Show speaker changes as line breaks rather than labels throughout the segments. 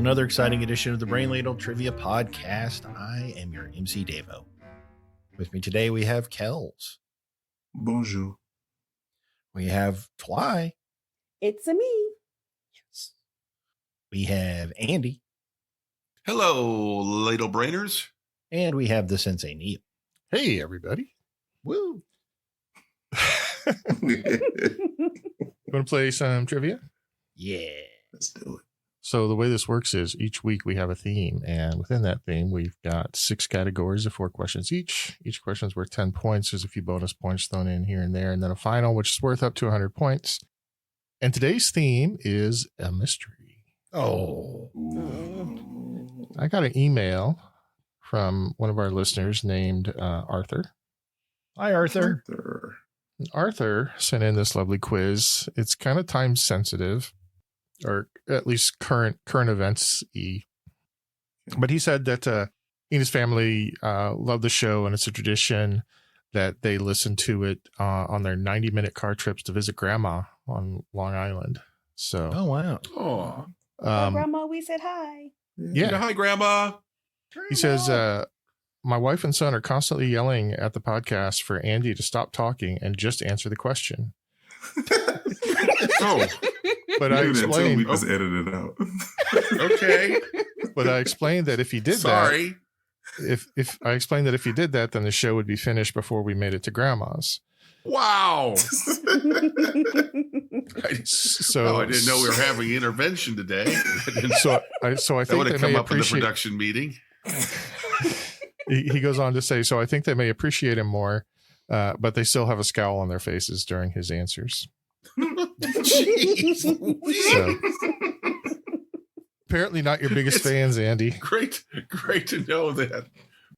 another exciting edition of the Brain Ladle Trivia Podcast. I am your MC Davo. With me today, we have Kells.
Bonjour.
We have Twy.
It's a me.
Yes. We have Andy.
Hello, Ladle Brainers.
And we have the Sensei Neil.
Hey, everybody.
Woo.
Want to play some trivia?
Yeah.
Let's do it.
So the way this works is each week we have a theme, and within that theme, we've got 6 categories of 4 questions each. Each question is worth 10 points. There's a few bonus points thrown in here and there, and then a final, which is worth up to 100 points. And today's theme is a mystery.
Oh.
I got an email from one of our listeners named Arthur.
Hi, Arthur.
Arthur sent in this lovely quiz. It's kind of time sensitive, or at least current events-y. But he said that he and his family love the show, and it's a tradition that they listen to it on their 90-minute car trips to visit Grandma on Long Island. So,
Oh, wow.
Oh,
Grandma, we said hi.
yeah.
hi, Grandma.
He says, my wife and son are constantly yelling at the podcast for Andy to stop talking and just answer the question.
Oh,
But I
We
explained,
just edited it out.
okay.
but I explained that if he did
Sorry.
that, if I explained that if he did that, then the show would be finished before we made it to Grandma's.
Wow.
So
I didn't know we were having intervention today.
So I
That
think
would
they
have come
may
up in the
appreciate.
production meeting.
He goes on to say, so I think they may appreciate him more, but they still have a scowl on their faces during his answers.
Jeez.
So apparently not your biggest fans, Andy.
Great to know that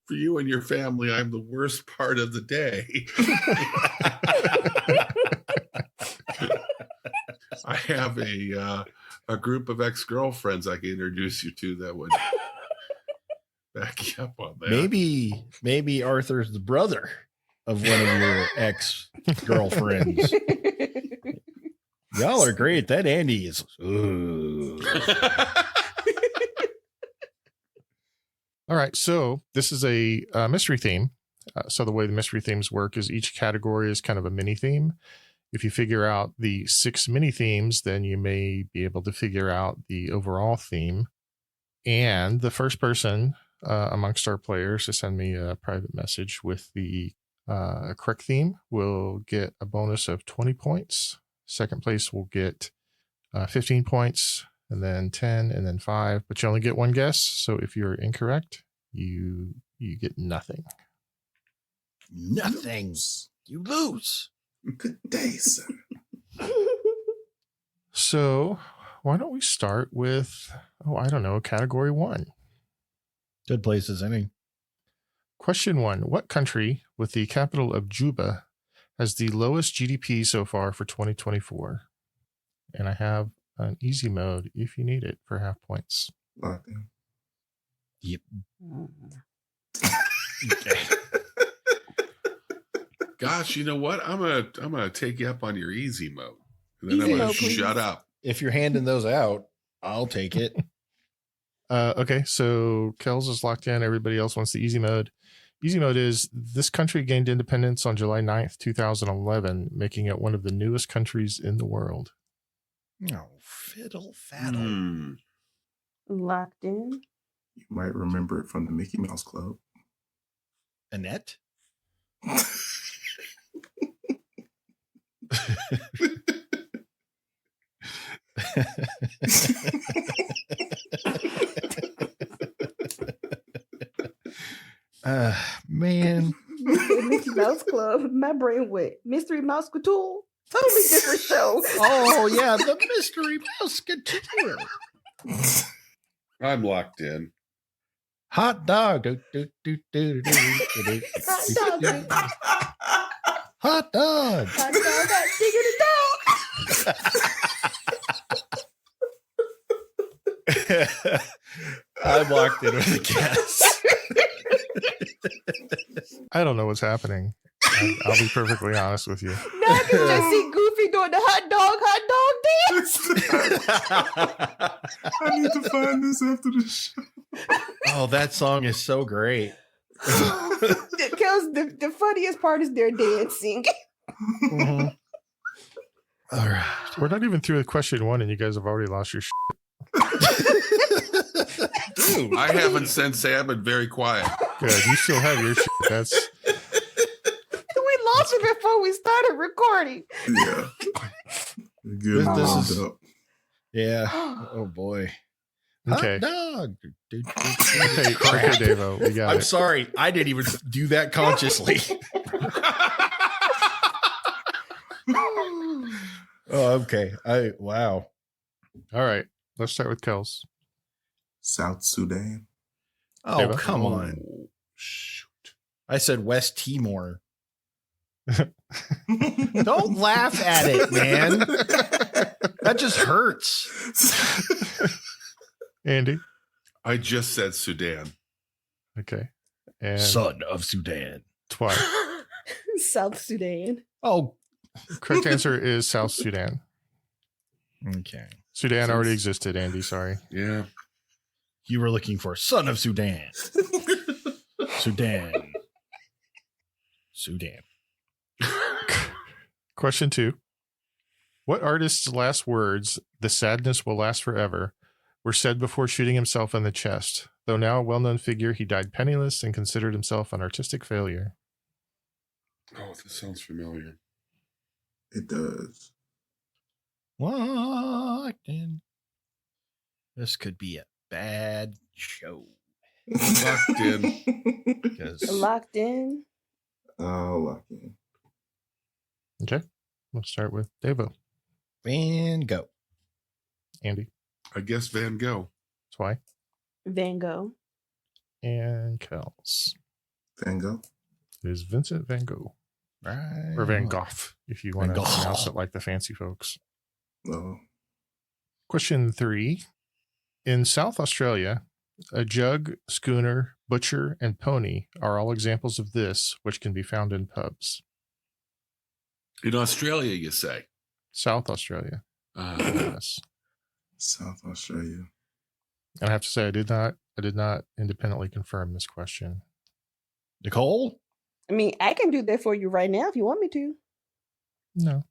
for you and your family, I'm the worst part of the day. I have a group of ex-girlfriends I can introduce you to that would back you up on that.
Maybe Arthur's the brother of one of your ex-girlfriends. Y'all are great. That Andy is. Ooh.
All right, so this is a mystery theme. So the way the mystery themes work is each category is kind of a mini theme. If you figure out the 6 mini themes, then you may be able to figure out the overall theme. And the first person amongst our players to send me a private message with the correct theme will get a bonus of 20 points. Second place will get 15 points, and then 10, and then 5. But you only get one guess. So if you're incorrect, you get nothing.
Nothing. You lose.
Good day, sir.
So why don't we start with, category 1.
Good place as any.
Question 1. What country with the capital of Juba has the lowest GDP so far for 2024? And I have an easy mode if you need it for half points.
Locked in.
Yep.
Gosh, you know what? I'm gonna take you up on your easy mode. And then
Easy
I'm gonna
mode, please.
shut up.
If you're handing those out, I'll take it.
Okay, so Kells is locked in. Everybody else wants the easy mode. Easy mode is this country gained independence on July 9th, 2011, making it one of the newest countries in the world.
Oh, fiddle faddle.
Hmm.
Locked in.
You might remember it from the Mickey Mouse Club.
Annette? Man.
Mickey Mouse Club. My brain went. Mystery Mouse Couture. Totally different show.
Oh, yeah, the Mystery Musketeer.
I'm locked in.
Hot dog. Do, do, do, do, do, do, do,
Hot dog.
Hot dog.
Hot dog got digger the dog.
I'm locked in with a guess.
I don't know what's happening. I'll be perfectly honest with you.
Now I can just see Goofy doing the hot dog dance.
I need to find this after the show.
Oh, that song is so great.
Because the funniest part is their dancing.
Mhm. All right.
We're not even through with question 1, and you guys have already lost your shit.
Dude.
I haven't since Sam been very quiet.
Good. You still have your shit. That's
We lost it before we started recording.
Yeah. Good.
This
warmed
is-
up.
Yeah. Oh boy.
okay.
Hot dog.
Okay, Davo. We got
I'm
it.
sorry. I didn't even do that consciously. Oh, okay. Wow.
All right. Let's start with Kels.
South Sudan.
Oh,
Deva?
come on.
Oh, shoot.
I said West Timor. Don't laugh at it, man. That just hurts.
Andy.
I just said Sudan.
Okay. And
Son of Sudan.
Twi.
South Sudan.
Oh,
Correct answer is South Sudan.
okay.
Sudan already existed, Andy. Sorry.
Yeah.
You were looking for Son of Sudan. Sudan. Sudan.
Question 2. What artist's last words, "The sadness will last forever," were said before shooting himself in the chest? Though now a well-known figure, he died penniless and considered himself an artistic failure.
Oh, this sounds familiar.
It does.
Locked in. This could be a bad show.
Locked in.
Because
Locked in.
I'll lock in.
Okay. We'll start with Davo.
Van Gogh.
Andy.
I guess Van Gogh.
Twi.
Van Gogh.
And Kels.
Van Gogh.
It is Vincent Van Gogh.
Right.
Or Van Gogh, if you want
Van
to
Gogh.
pronounce it like the fancy folks.
Oh,
Question 3. In South Australia, a jug, schooner, butcher, and pony are all examples of this, which can be found in pubs.
In Australia, you say.
South Australia. Yes.
South Australia.
And I have to say, I did not independently confirm this question.
Nicole?
I mean, I can do that for you right now if you want me to.
No.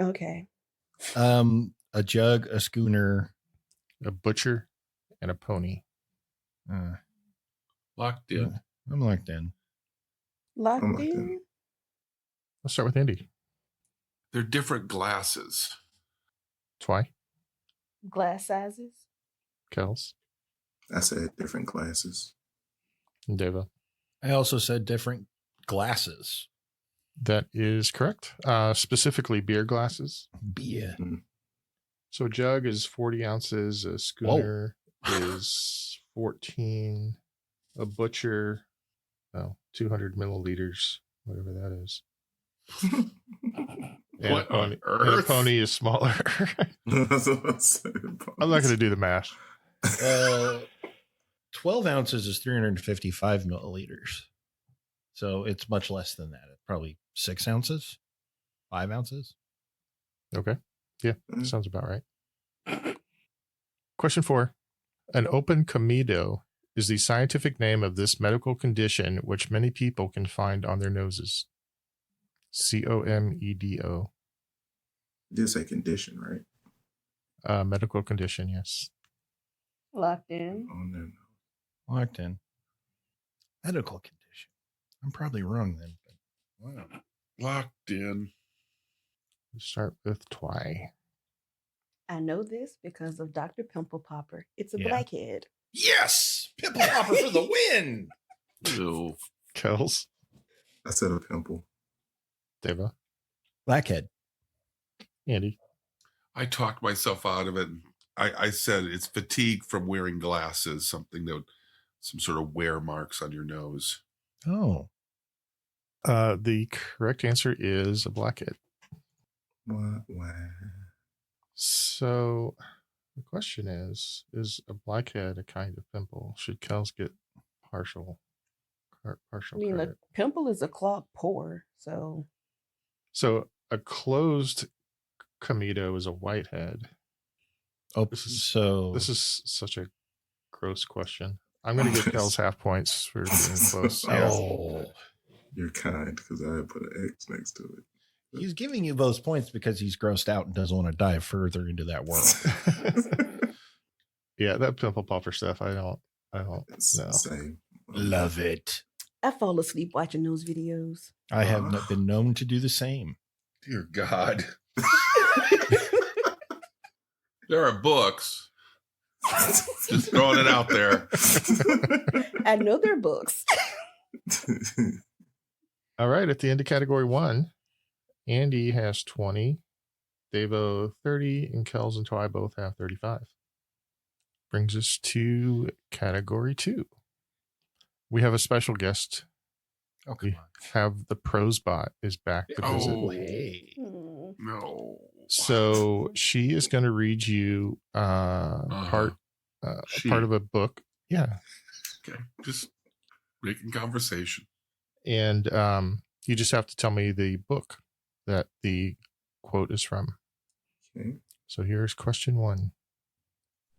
Okay.
A jug, a schooner.
A butcher and a pony.
Locked in.
I'm locked in.
Locked
locked
in.
in.
Let's start with Andy.
They're different glasses.
Twi.
Glass sizes.
Kels.
I said different classes.
And Deva.
I also said different glasses.
That is correct. Specifically beer glasses.
Beer.
So a jug is 40 ounces. A schooner is 14. A butcher, 200 milliliters, whatever that is. And
What on
and a
earth?
pony is smaller.
That's what I said.
I'm not going to do the math.
12 ounces is 355 milliliters. So it's much less than that. Probably 6 ounces, 5 ounces.
Okay. Yeah, sounds about right. Question 4. An open comedo is the scientific name of this medical condition which many people can find on their noses. COMEDO.
Did say condition, right?
Medical condition, yes.
Locked in.
On there.
Locked in. Medical condition. I'm probably wrong then. But wow.
Locked in.
Let's start with Twi.
I know this because of Dr. Pimple Popper. It's a
Yeah.
blackhead.
Yes! Pimple Popper for the win!
Ew.
Kels.
I said a pimple.
Deva.
Blackhead.
Andy.
I talked myself out of it. I said it's fatigue from wearing glasses, something that some sort of wear marks on your nose.
Oh.
The correct answer is a blackhead.
What?
So the question is a blackhead a kind of pimple? Should Kels get partial
I mean, a
credit?
pimple is a clogged pore. So
So a closed comedo is a whitehead,
Oh,
This is-
so
This is such a gross question. I'm going to give Kells half points for being close.
oh,
You're kind because I put an X next to it.
he's giving you those points because he's grossed out and doesn't want to dive further into that world.
Yeah, that pimple popper stuff. I don't
It's
know.
the same.
Love it.
I fall asleep watching those videos.
I have not been known to do the same.
Dear God. There are books. Just throwing it out there.
I know their books.
All right, at the end of category 1, Andy has 20, Devo 30, and Kells and Twy both have 35. Brings us to category 2. We have a special guest.
Oh,
We
come on.
have the Prosbot is back to visit.
Oh.
Hey.
Hmm.
No.
So she is going to read you part
She.
of a book. Yeah.
Okay. Just making conversation.
And you just have to tell me the book that the quote is from.
Okay.
So here's question 1.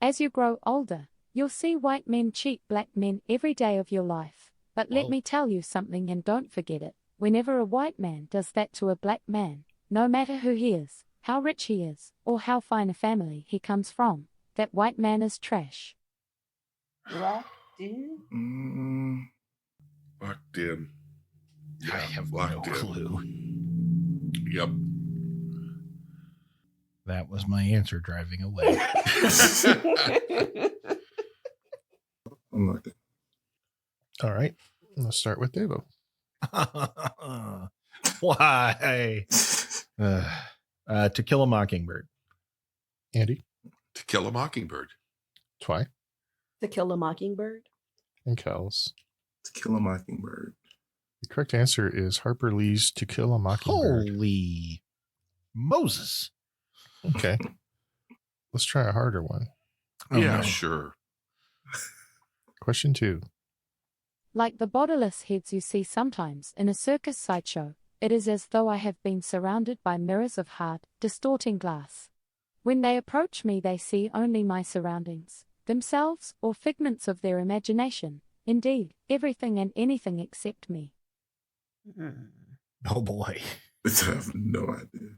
As you grow older, you'll see white men cheat black men every day of your life. But let
Whoa.
me tell you something and don't forget it. Whenever a white man does that to a black man, no matter who he is, how rich he is, or how fine a family he comes from, that white man is trash.
Locked in?
Locked in.
I have
locked
no
in.
clue.
Yep.
That was my answer driving away.
I'm like,
All right. Let's start with Devo.
Why? To Kill a Mockingbird.
Andy,
To Kill a Mockingbird.
Twy,
To Kill a Mockingbird?
and Kells.
To Kill a Mockingbird.
The correct answer is Harper Lee's To Kill a Mockingbird.
Holy Moses.
Okay. Let's try a harder one.
Oh,
Yeah,
no.
sure.
Question 2.
Like the bodiless heads you see sometimes in a circus sideshow, it is as though I have been surrounded by mirrors of hard, distorting glass. When they approach me, they see only my surroundings, themselves, or figments of their imagination, indeed, everything and anything except me.
Oh boy.
I have no idea.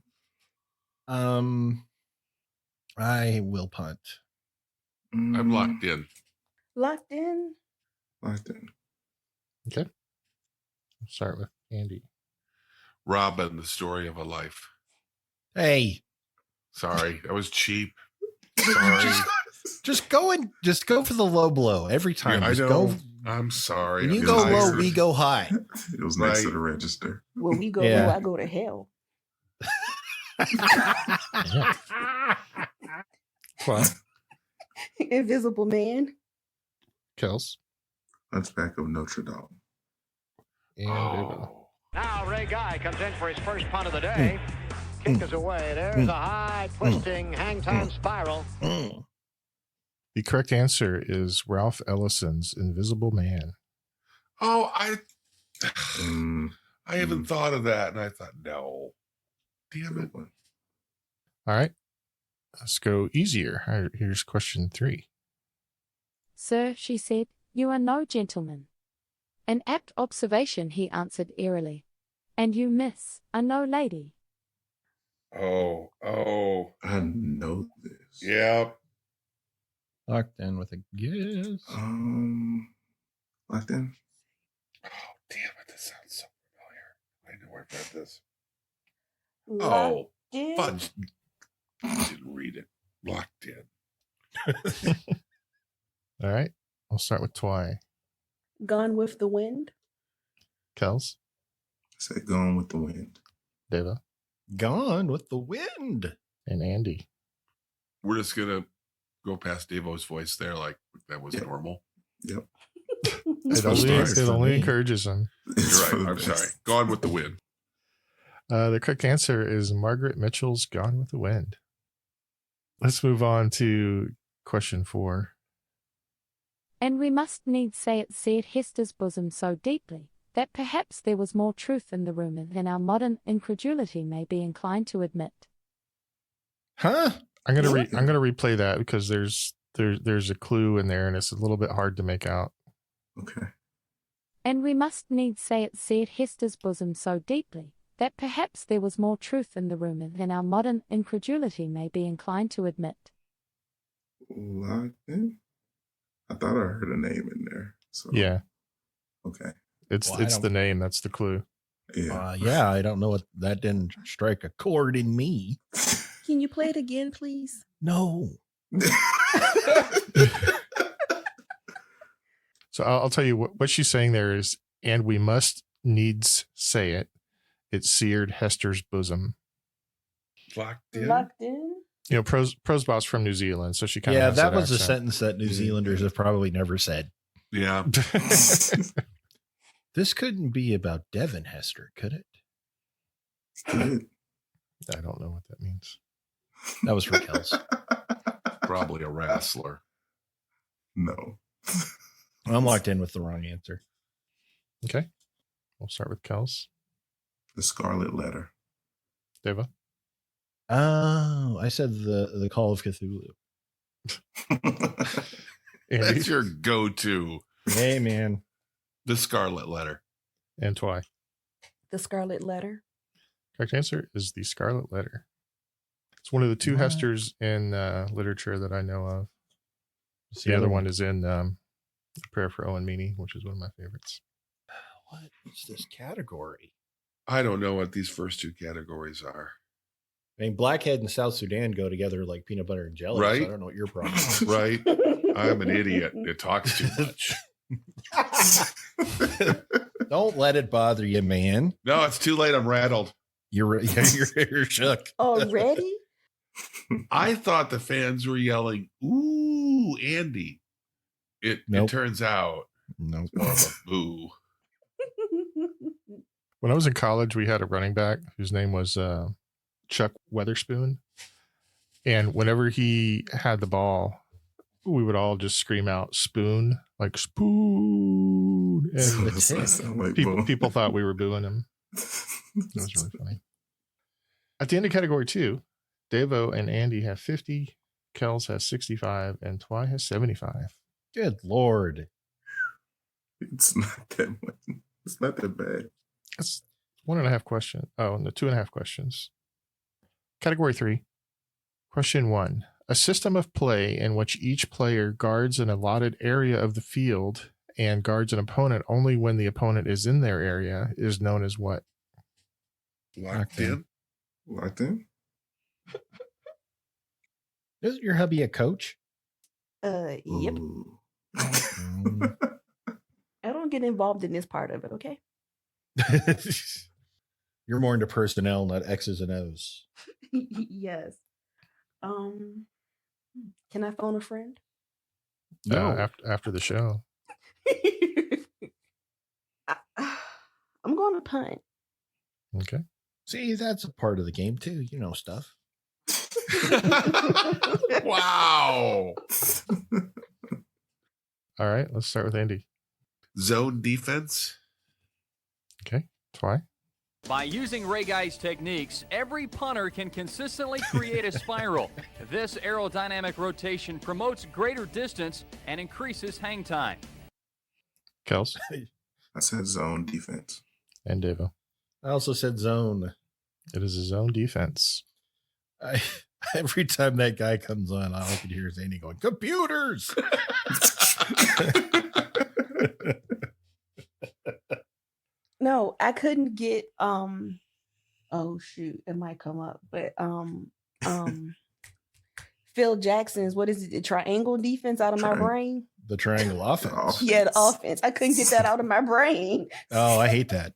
I will punt.
I'm locked in.
Locked in?
Locked in.
Okay. Let's start with Andy.
Robin, the story of a life.
Hey,
Sorry, I was cheap. Sorry.
just go for the low blow every time.
Yeah, I
Just
know.
go.
I'm sorry.
When you
I'm
go
tired.
low, we go high.
It was next to
Right.
the register.
When we go
Yeah.
low, I go to hell.
Twy,
Invisible Man.
Kells,
Hunchback of Notre Dame.
and Devo.
Oh.
Now Ray Guy comes in for his first punt of the day. Kick is away. There's a high twisting hang time spiral.
Mm.
The correct answer is Ralph Ellison's Invisible Man.
Oh,
Mm,
I haven't thought of that, and I thought, no. Damn it.
good one.
All right. Let's go easier. Here's question 3.
Sir, she said, you are no gentleman. An apt observation, he answered airily. And you, miss, are no lady.
Oh,
I know this.
yeah.
Locked in with a guess.
Locked in.
Oh, damn it. This sounds so familiar. I know I've read this.
Locked
Oh,
in?
fudge. I didn't read it. Locked in.
All right. I'll start with Twy.
Gone with the Wind.
Kells,
I said Gone with the Wind.
Deva,
Gone with the Wind.
and Andy.
We're just going to go past Devo's voice there like that was
Yeah.
normal.
Yep.
It
Supposed to
only,
be
it
for
only
me.
encourages him.
It's
You're
for
right.
the
I'm
best.
sorry. Gone with the Wind.
The correct answer is Margaret Mitchell's Gone with the Wind. Let's move on to question 4.
And we must needs say it seared Hester's bosom so deeply, that perhaps there was more truth in the rumor than our modern incredulity may be inclined to admit.
Huh?
I'm gonna replay that because there's a clue in there and it's a little bit hard to make out.
Okay.
And we must needs say it seared Hester's bosom so deeply, that perhaps there was more truth in the rumor than our modern incredulity may be inclined to admit.
Locked in? I thought I heard a name in there. So
Yeah,
okay.
it's
Well, I don't-
the name. That's the clue.
Yeah.
Yeah, I don't know what that didn't strike a chord in me.
Can you play it again, please?
No.
So I'll tell you what she's saying there is, and we must needs say it. It seared Hester's bosom.
Locked in.
Locked in.
You know, Prosbot's from New Zealand, so she kind
Yeah,
of
that was a
accent.
sentence that New Zealanders have probably never said.
Yeah.
This couldn't be about Devin Hester, could it?
Good.
I don't know what that means.
That was for Kels.
Probably a wrestler.
No.
I'm locked in with the wrong answer.
Okay, we'll start with Kels.
The Scarlet Letter.
Deva.
Oh, I said the Call of Cthulhu.
Andy.
That's your go-to.
Hey, man.
The Scarlet Letter.
And Twy.
The Scarlet Letter.
Correct answer is the Scarlet Letter. It's one of the two
What?
Hesters in literature that I know of. The other one is in Prayer for Owen Meany, which is one of my favorites.
What is this category?
I don't know what these first two categories are.
I mean, Blackhead and South Sudan go together like peanut butter and jelly.
Right.
So I don't know what your problem is.
Right? I'm an idiot. It talks too much.
Don't let it bother you, man.
No, it's too late. I'm rattled.
You're shook.
Already?
I thought the fans were yelling, "Ooh, Andy!" It
Nope.
turns out
No.
more of a boo.
When I was in college, we had a running back whose name was Chuck Weatherspoon. And whenever he had the ball, we would all just scream out spoon, like spoon. And
Does that sound like
people,
boom?
people thought we were booing him. It was really funny. At the end of category 2, Devo and Andy have 50, Kels has 65, and Twy has 75.
Good Lord.
It's not that much. It's not that bad.
That's 1.5 question. Oh, and the 2.5 questions. Category 3. Question 1. A system of play in which each player guards an allotted area of the field and guards an opponent only when the opponent is in their area is known as what?
Locked in.
Locked in?
Isn't your hubby a coach?
Yep.
Ooh.
Mm.
I don't get involved in this part of it, okay?
You're more into personnel, not X's and O's.
Yes. Can I phone a friend?
After the show.
I'm going to punt.
Okay.
See, that's a part of the game too. You know stuff.
Wow.
All right. Let's start with Andy.
Zone defense.
Okay. Twy.
By using Ray Guy's techniques, every punter can consistently create a spiral. This aerodynamic rotation promotes greater distance and increases hang time.
Kels
I said zone defense.
and Devo.
I also said zone.
It is a zone defense.
Every time that guy comes on, all I can hear is Andy going, computers.
No, I couldn't get oh shoot, it might come up, but Phil Jackson's, what is it, the triangle defense out of my
Triangle.
brain?
The triangle offense.
Yeah, the offense. I couldn't get that out of my brain.
Oh, I hate that.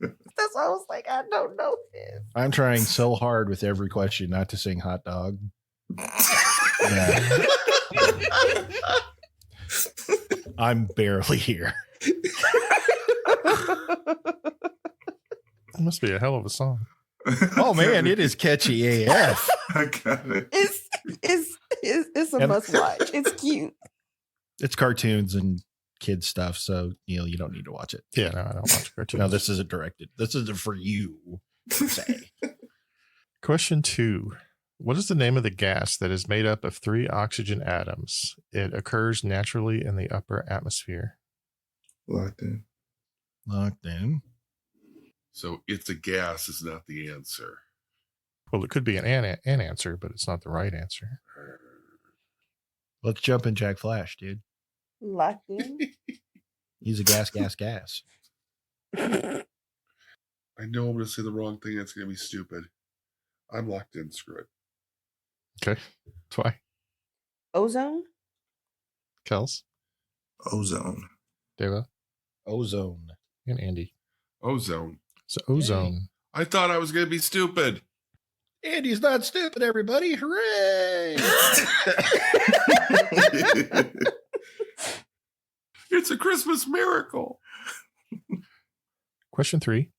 That's why I was like, I don't know this.
I'm trying so hard with every question not to sing hot dog. Yeah. I'm barely here.
It must be a hell of a song.
Oh man, it is catchy AF.
I got it.
It's a
Yep.
must watch. It's cute.
It's cartoons and kid stuff, so you don't need to watch it.
Yeah, no, I don't watch cartoons.
No, this isn't directed. This isn't for you, per se.
Question 2. What is the name of the gas that is made up of 3 oxygen atoms? It occurs naturally in the upper atmosphere.
Locked in.
Locked in.
So it's a gas is not the answer.
Well, it could be an answer, but it's not the right answer.
Let's jump in Jack Flash, dude.
Locked in.
He's a gas.
I know I'm going to say the wrong thing. It's going to be stupid. I'm locked in. Screw it.
Okay. That's why.
Ozone.
Kels,
Ozone.
Deva,
Ozone.
and Andy.
Ozone.
So ozone.
I thought I was going to be stupid.
Andy's not stupid, everybody. Hooray!
It's a Christmas miracle.
Question 3.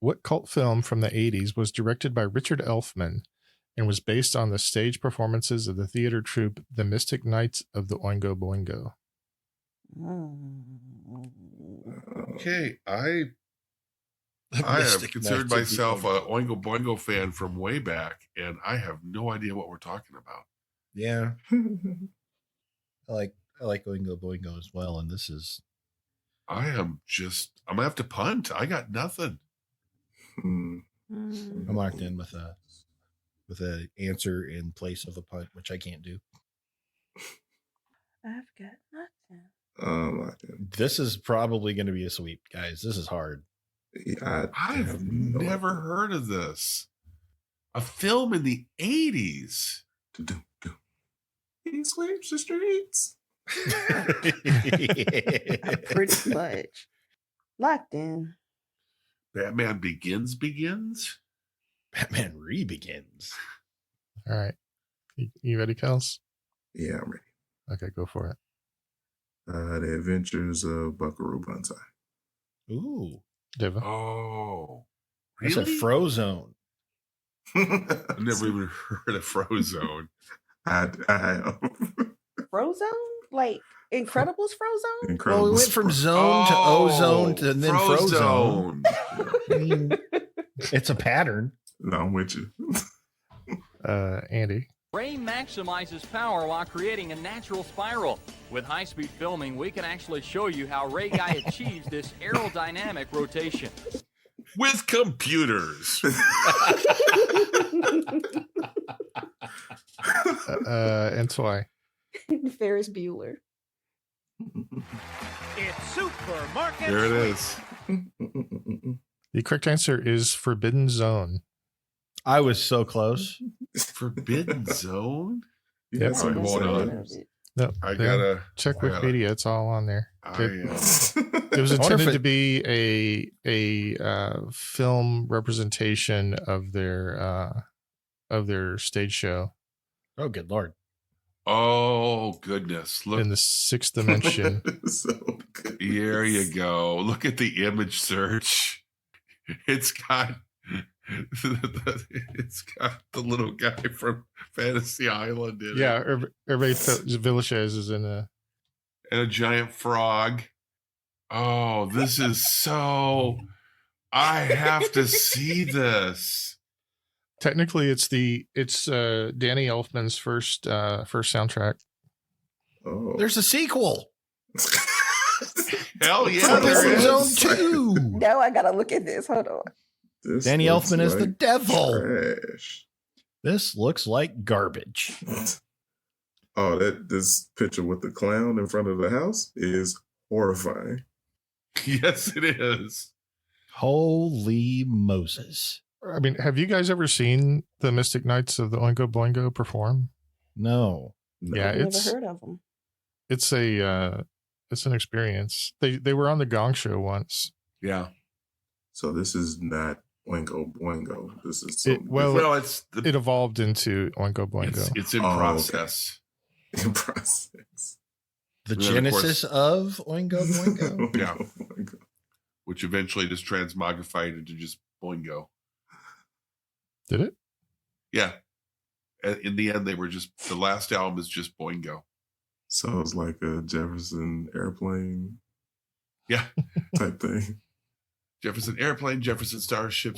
What cult film from the 80s was directed by Richard Elfman and was based on the stage performances of the theater troupe The Mystic Knights of the Oingo Boingo?
Okay, I have considered myself a Oingo Boingo fan from way back, and I have no idea what we're talking about.
Yeah, I like Oingo Boingo as well, and this is
I'm gonna have to punt. I got nothing.
I'm locked in with a answer in place of a punt, which I can't do.
I've got nothing.
Locked in.
This is probably going to be a sweep, guys. This is hard.
Yeah,
I've
have no
never
idea.
heard of this. A film in the 80s.
Do-do-do. He sweeps the streets.
Pretty much. Locked in.
Batman Begins.
Batman re-begins.
All right. You ready, Kels?
Yeah, I'm ready.
Okay, go for it.
The Adventures of Buckaroo Banzai.
Ooh,
Deva.
Oh,
that's
really?
a Frozone.
I've never even heard of Frozone.
I have.
Frozone? Like Incredibles Frozone?
Incredible.
Well, we went from zone to ozone to then Frozone. I mean, it's a pattern.
No, I'm with you.
Andy.
Ray maximizes power while creating a natural spiral. With high-speed filming, we can actually show you how Ray Guy achieves this aerodynamic rotation.
With computers.
And Twy.
Ferris Bueller.
It's Supermarket
There it
Sweep.
is.
The correct answer is Forbidden Zone.
I was so close.
Forbidden Zone?
Yep.
All right, hold on.
No,
I
there.
gotta
Check
I gotta-
Wikipedia. It's all on there.
I,
It was
I wonder
intended
if
to be a film representation of their stage show
Oh, good Lord.
oh goodness. Look,
in the 6th dimension.
So good.
there you go. Look at the image search. It's got the little guy from Fantasy Island in
Yeah,
it.
Hervé Villachez is in a.
And a giant frog. Oh, this is so I have to see this.
Technically, it's Danny Elfman's first soundtrack.
Oh.
There's a sequel.
Hell yeah, there
Forbidden
is.
Zone 2.
Now I gotta look at this. Hold on.
This
Danny
looks
Elfman is the
like
devil.
Trash.
This looks like garbage.
Oh, this picture with the clown in front of the house is horrifying.
Yes, it is.
Holy Moses.
I mean, have you guys ever seen the Mystic Knights of the Oingo Boingo perform?
No.
No.
Yeah,
Never
it's
heard of them.
it's an experience. They were on the Gong Show once.
Yeah.
So this is not Oingo Boingo. This is
It-
something
well,
Well, it's the
It evolved into Oingo Boingo.
it's in
Oh, okay.
process.
in process.
The
And then, of
genesis of Oingo Boingo.
Yeah.
Boingo.
Which eventually just transmogrified into just Boingo.
Did it?
Yeah. In the end, they were just the last album is just Boingo.
So it's like a Jefferson airplane
Yeah.
type thing.
Jefferson Airplane, Jefferson Starship.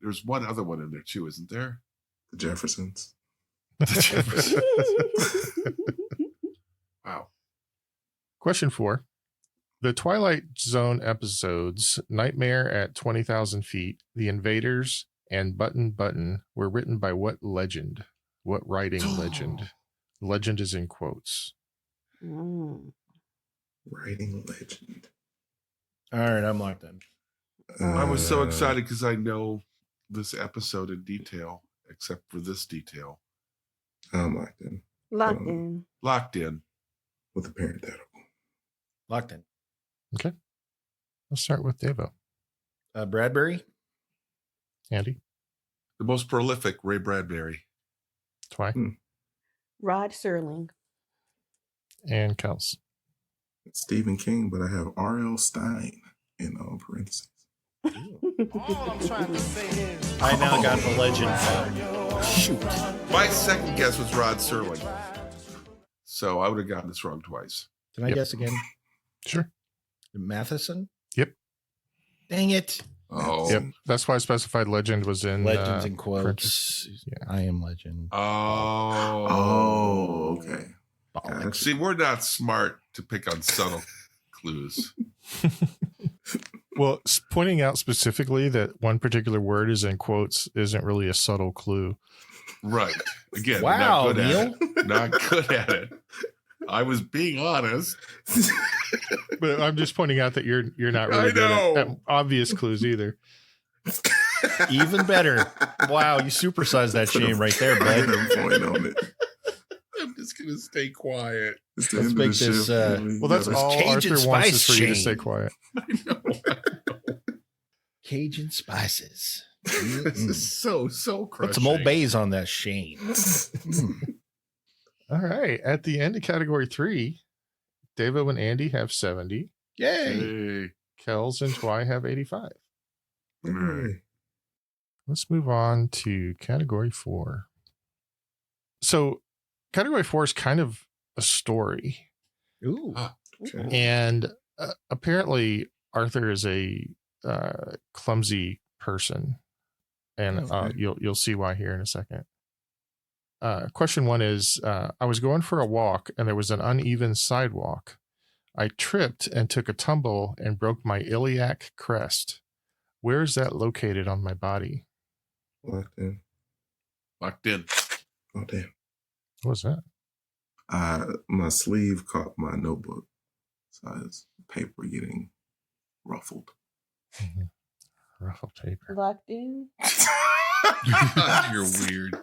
There's one other one in there too, isn't there?
The Jeffersons.
Wow.
Question 4. The Twilight Zone episodes Nightmare at 20,000 Feet, The Invaders, and Button Button were written by what legend? What writing legend? Legend is in quotes.
Writing legend.
All right, I'm locked in.
I was so excited because I know this episode in detail, except for this detail.
I'm locked in.
Locked in.
Locked in.
With a parenthetical.
Locked in.
Okay. Let's start with Devo.
Bradbury.
Andy.
The most prolific Ray Bradbury.
Twy.
Rod Serling.
And Kels.
It's Stephen King, but I have R.L. Stein in parentheses.
All I'm trying to say is,
I now got the legend for shoot.
My second guess was Rod Serling. So I would have gotten this wrong twice.
Can I guess again?
Sure.
Matheson?
Yep.
Dang it.
Oh.
Yep. That's why I specified legend was in
Legends in quotes.
parentheses. Yeah.
I am legend.
Oh.
Okay.
Bollocks.
See, we're not smart to pick on subtle clues.
Well, pointing out specifically that one particular word is in quotes isn't really a subtle clue.
Right. Again,
Wow,
not good
Neil.
at it. Not good at it. I was being honest.
But I'm just pointing out that you're not
I
really good
know.
at obvious clues either.
Even better. Wow, you supersized that shame right there,
Put a
bud.
point on it.
I'm just going to stay quiet.
It's the
Let's
end
make
of the
this,
shift.
Well, that's
This
all
Cajun
Arthur wants is
spice
for you to
chain.
stay quiet.
I know.
Cajun spices.
This is so crushing.
Put some Old Bays on that shame. Mm.
All right. At the end of category 3, Devo and Andy have 70.
Yay.
Hey.
Kels and Twy have 85.
Hey.
Let's move on to category 4. So, category 4 is kind of a story.
Ooh.
Okay.
And apparently, Arthur is a clumsy person. And
Okay.
you'll see why here in a second. Question 1 is, I was going for a walk and there was an uneven sidewalk. I tripped and took a tumble and broke my iliac crest. Where is that located on my body?
Locked in.
Locked in.
Oh, damn.
What was that?
My sleeve caught my notebook. So it's paper getting ruffled.
Ruffled paper.
Locked in.
You're weird.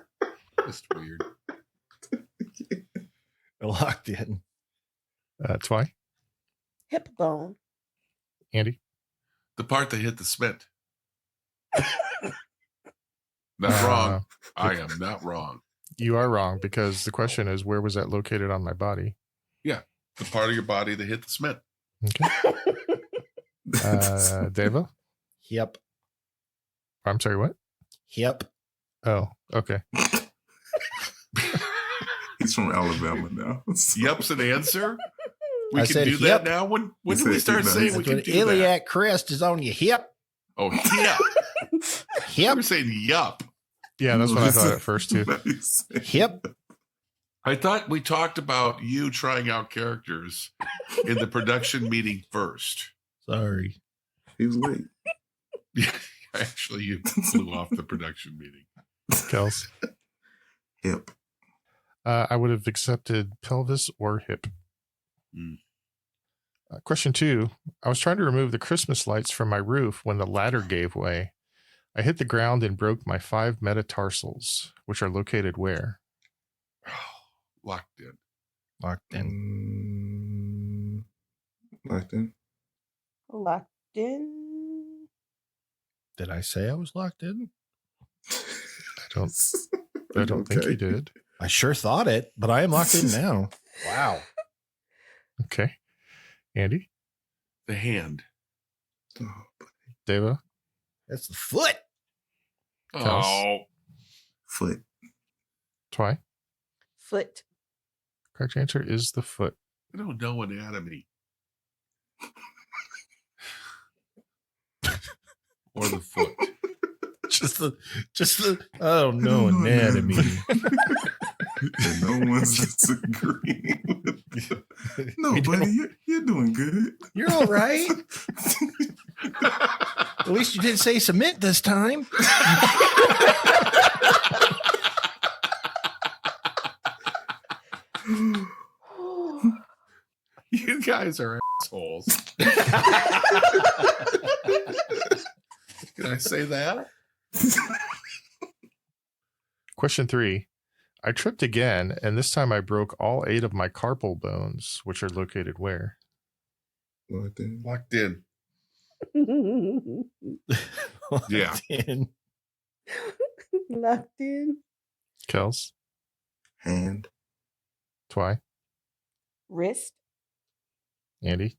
Just weird.
Locked in.
Twy?
Hip bone.
Andy?
The part that hit the cement. Not wrong. I am not wrong.
You are wrong because the question is, where was that located on my body?
The part of your body that hit the cement.
Okay. Deva?
Yep.
I'm sorry, what?
Yep.
Oh, okay.
He's from Alabama now. So-
Yep's an answer. We
I
can
said
do
yep.
that now. When
He
do we
said
start
yep.
saying we can
When
do that?
iliac crest is on your hip.
Oh, yeah.
Hip.
We're saying yup.
Yeah, that's what I thought at first, too.
Nice.
Hip.
I thought we talked about you trying out characters in the production meeting first.
Sorry.
He was late.
Actually, you flew off the production meeting.
Kels?
Hip.
I would have accepted pelvis or hip.
Mm.
Question 2. I was trying to remove the Christmas lights from my roof when the ladder gave way. I hit the ground and broke my 5 metatarsals, which are located where?
Locked in.
Locked in.
Locked in.
Locked in.
Did I say I was locked in?
I don't think you did.
I sure thought it, but I am locked in now. Wow.
Okay. Andy?
The hand.
Oh,
Deva?
That's the foot.
Oh,
foot.
Twy?
Foot.
Correct answer is the foot.
I don't know anatomy. Or the foot.
just the oh no anatomy.
And no one's disagreeing with you. No,
We don't-
buddy, you're doing good.
You're all right. At least you didn't say cement this time.
You guys are assholes. Can I say that?
Question 3. I tripped again, and this time I broke all 8 of my carpal bones, which are located where?
Locked in.
Locked in. Yeah.
Locked in.
Kels?
Hand.
Twy?
Wrist.
Andy?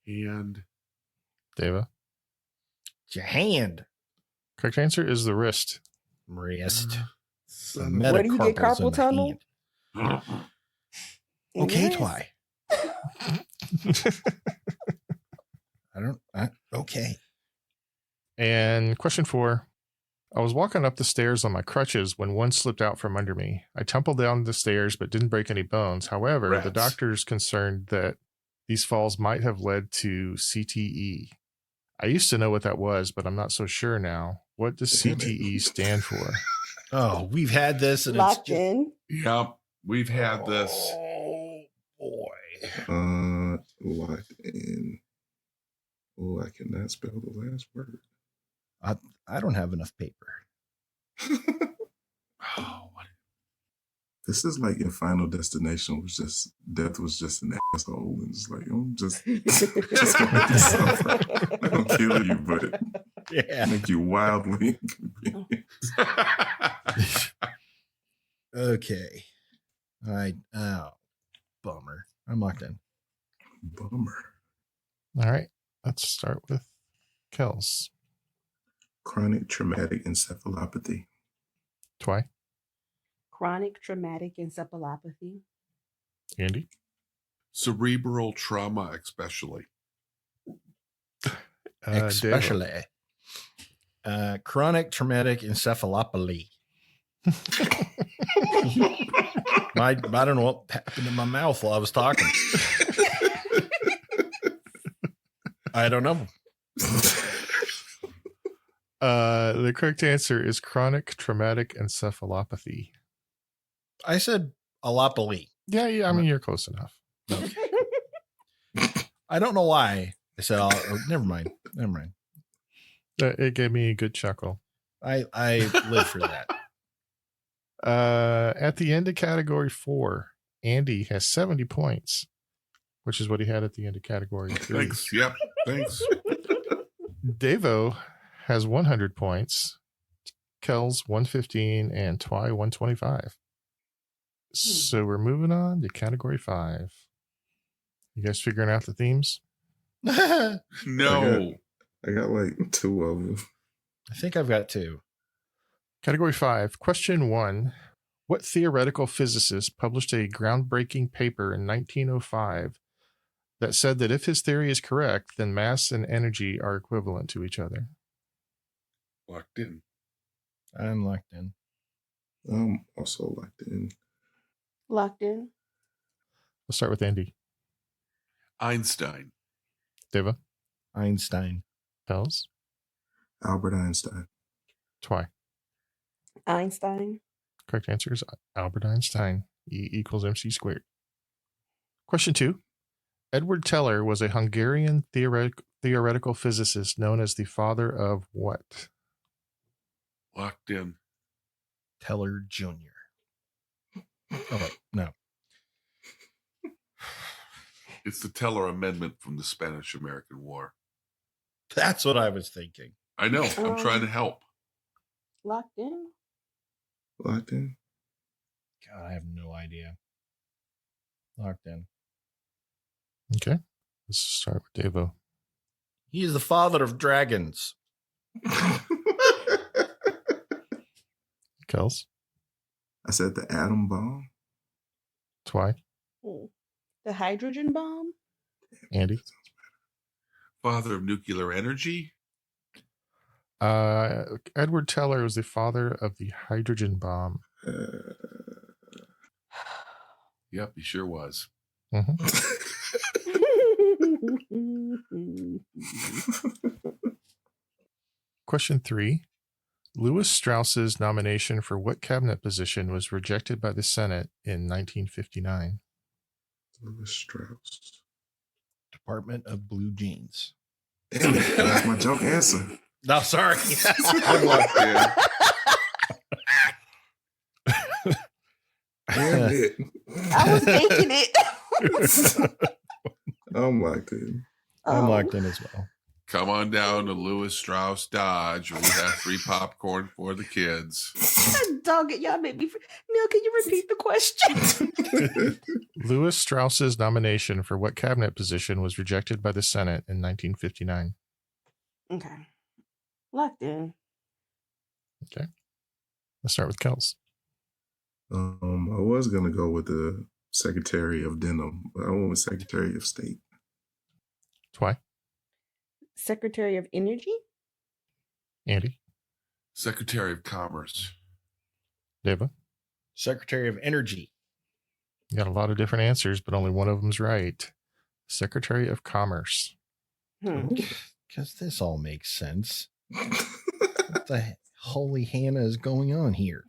And
Deva?
It's your hand.
Correct answer is the wrist.
Wrist. The
Where do you get
metacarpal's in
carpal
the
tunnel?
hand.
In
Okay,
your wrist.
Twy. Okay.
And question 4. I was walking up the stairs on my crutches when one slipped out from under me. I tumbled down the stairs but didn't break any bones. However, the
Rats.
doctor's concerned that these falls might have led to CTE. I used to know what that was, but I'm not so sure now. What does CTE stand for?
Oh, we've had this and
Locked
it's just,
in.
yep, we've had this.
Oh boy.
Locked in. Oh, I cannot spell the last word.
I don't have enough paper.
Oh, what?
This is like your Final Destination was just death was just an asshole and it's like I'm just gonna be suffer. I don't kill you, but
Yeah.
make you wildly inconvenient.
Okay. Bummer. I'm locked in.
Bummer.
All right, let's start with Kels.
Chronic traumatic encephalopathy.
Twy?
Chronic traumatic encephalopathy.
Andy?
Cerebral trauma, especially.
Deva.
Especially chronic traumatic encephalopathy. I don't know what happened in my mouth while I was talking. I don't know.
The correct answer is chronic traumatic encephalopathy.
I said alopoli.
Yeah, I mean, you're close enough.
I don't know why I said never mind.
It gave me a good chuckle.
I live for that.
At the end of category 4, Andy has 70 points, which is what he had at the end of category 3.
Thanks. Yep. Thanks.
Devo has 100 points, Kels 115, and Twy 125. So we're moving on to category 5. You guys figuring out the themes?
I
No.
I got like 2 of them.
think I've got 2.
Category 5, question 1. What theoretical physicist published a groundbreaking paper in 1905 that said that if his theory is correct, then mass and energy are equivalent to each other?
Locked in.
I'm locked in.
I'm also locked in.
Locked in.
We'll start with Andy.
Einstein.
Deva.
Einstein.
Kels.
Albert Einstein.
Twy.
Einstein.
Correct answer is Albert Einstein. E equals MC squared. Question 2. Edward Teller was a Hungarian theoretical physicist known as the father of what?
Locked in.
Teller Jr. Oh, no.
It's the Teller Amendment from the Spanish-American War.
That's what I was thinking.
I know. I'm trying to help.
Locked in.
Locked in.
God, I have no idea. Locked in.
Okay. Let's start with Devo.
He is the father of dragons.
Kels.
I said the atom bomb.
Twy.
The hydrogen bomb.
Andy.
Father of nuclear energy.
Edward Teller was the father of the hydrogen bomb.
Yep, he sure was.
Mhm. Question 3. Louis Strauss's nomination for what cabinet position was rejected by the Senate in 1959?
Louis Strauss.
Department of Blue Jeans.
That's my joke answer.
No, sorry.
I'm locked in.
Damn it.
I was thinking it.
I'm locked in.
I'm locked in as well.
Come on down to Louis Strauss Dodge. We have free popcorn for the kids.
Dog it, y'all made me. Neil, can you repeat the question?
Louis Strauss's nomination for what cabinet position was rejected by the Senate in 1959?
Okay. Locked in.
Okay. Let's start with Kels.
I was gonna go with the Secretary of Denim, but I went with Secretary of State.
Twy.
Secretary of Energy?
Andy.
Secretary of Commerce.
Deva.
Secretary of Energy.
You got a lot of different answers, but only one of them's right. Secretary of Commerce.
Because this all makes sense. What the holy Hannah is going on here?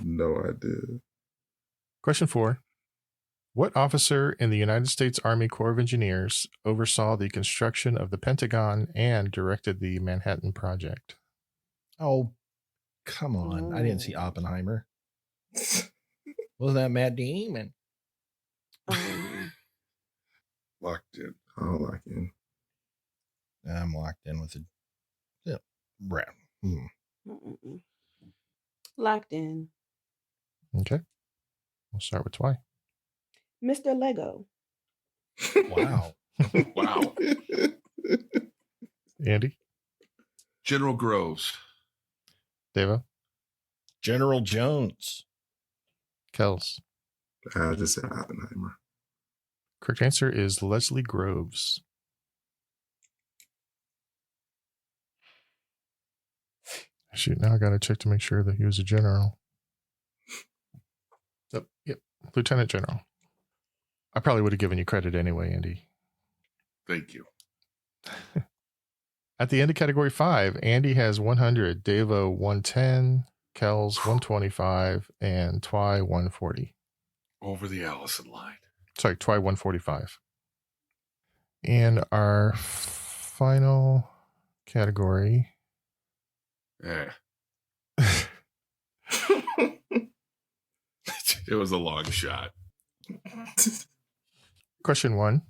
No idea.
Question 4. What officer in the United States Army Corps of Engineers oversaw the construction of the Pentagon and directed the Manhattan Project?
Oh, come on. I didn't see Oppenheimer. Wasn't that Matt Damon?
Locked in.
I'll lock in.
I'm locked in with a brown.
Locked in.
Okay. We'll start with Twy.
Mr. Lego.
Wow.
Wow.
Andy.
General Groves.
Deva.
General Jones.
Kels.
I just said Oppenheimer.
Correct answer is Leslie Groves. Shoot, now I got to check to make sure that he was a general. So, yep, Lieutenant General. I probably would have given you credit anyway, Andy.
Thank you.
At the end of category 5, Andy has 100, Davo 110, Kels 125, and Twy 140.
Over the Allison line.
Sorry, Twy 145. And our final category.
It was a long shot.
Question 1.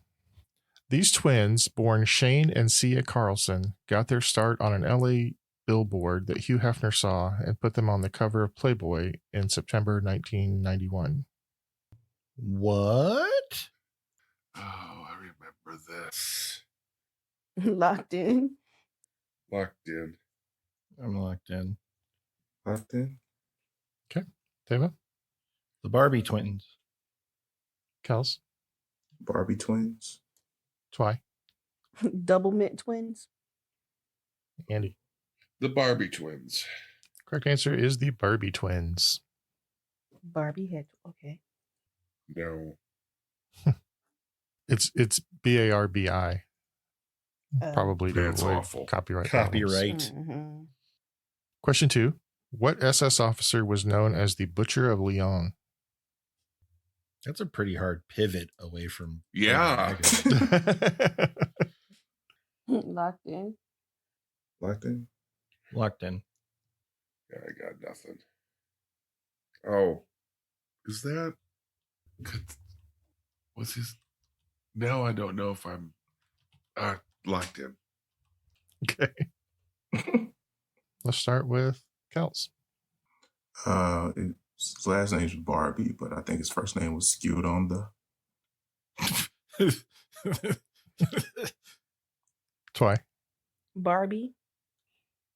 These twins, born Shane and Sia Carlson, got their start on an LA billboard that Hugh Hefner saw and put them on the cover of Playboy in September 1991.
What?
Oh, I remember this.
Locked in.
Locked in.
I'm locked in.
Locked in.
Okay. Deva?
The Barbie twins.
Kels?
Barbie twins.
Twy?
Double mint twins.
Andy?
The Barbie twins.
Correct answer is the Barbie twins.
Barbie head. Okay.
No.
It's BARBI. Probably to
That's
avoid
awful.
copyright. problems.
Copyright.
Question 2. What SS officer was known as the Butcher of Lyon?
That's a pretty hard pivot away from.
Yeah.
Locked in.
Locked in.
Locked in.
Yeah, I got nothing. Oh. Is that. What's his. Now I don't know if I'm locked in.
Okay. Let's start with Kels.
His last name is Barbie, but I think his first name was skewed on the.
Twy.
Barbie.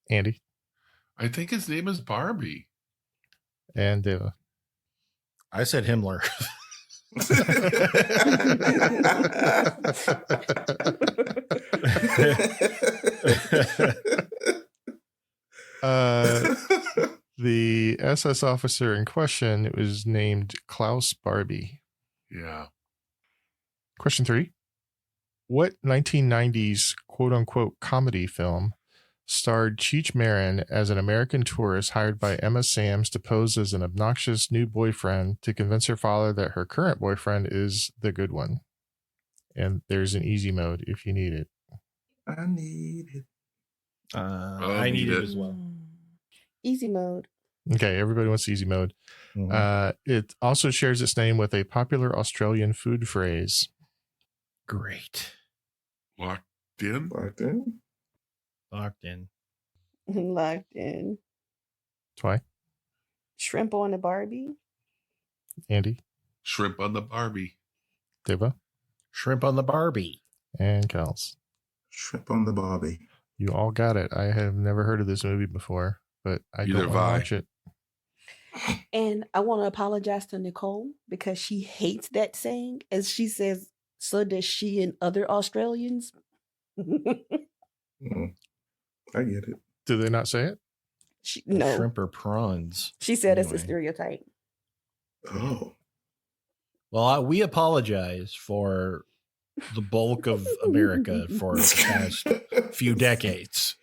Andy.
I think his name is Barbie.
And Deva.
I said Himmler.
The SS officer in question was named Klaus Barbie.
Yeah.
Question 3. What 1990s quote-unquote comedy film starred Cheech Marin as an American tourist hired by Emma Samms to pose as an obnoxious new boyfriend to convince her father that her current boyfriend is the good one? And there's an easy mode if you need it.
I need it.
I need it as well.
Easy mode.
Okay, everybody wants easy mode.
Mhm.
It also shares its name with a popular Australian food phrase.
Great.
Locked in?
Locked in?
Locked in.
Locked in.
Twy,
Shrimp on the Barbie.
Andy,
Shrimp on the Barbie.
Deva,
Shrimp on the Barbie.
and Kels.
Shrimp on the Barbie.
You all got it. I have never heard of this movie before, but I
Neither
don't
have I.
want to watch it.
And I want to apologize to Nicole because she hates that saying. As she says, so does she and other Australians.
I get it.
Do they not say it?
No.
Shrimp or prawns.
She said it's a
Anyway.
stereotype.
Oh.
Well, we apologize for the bulk of America for the past few decades.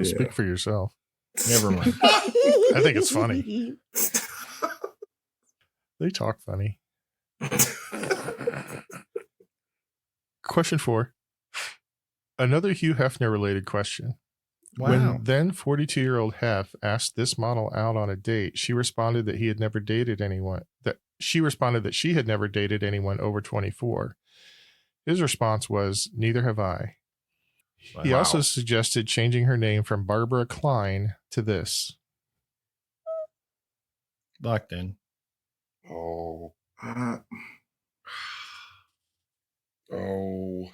Speak for yourself.
Never mind.
I think it's funny. They talk funny. Question 4. Another Hugh Hefner related question.
Wow.
When then 42-year-old Hef asked this model out on a date, she responded that he had never dated anyone. That she responded that she had never dated anyone over 24. His response was, "Neither have I." He
Wow.
also suggested changing her name from Barbara Klein to this.
Locked in.
Oh.
Uh,
Oh.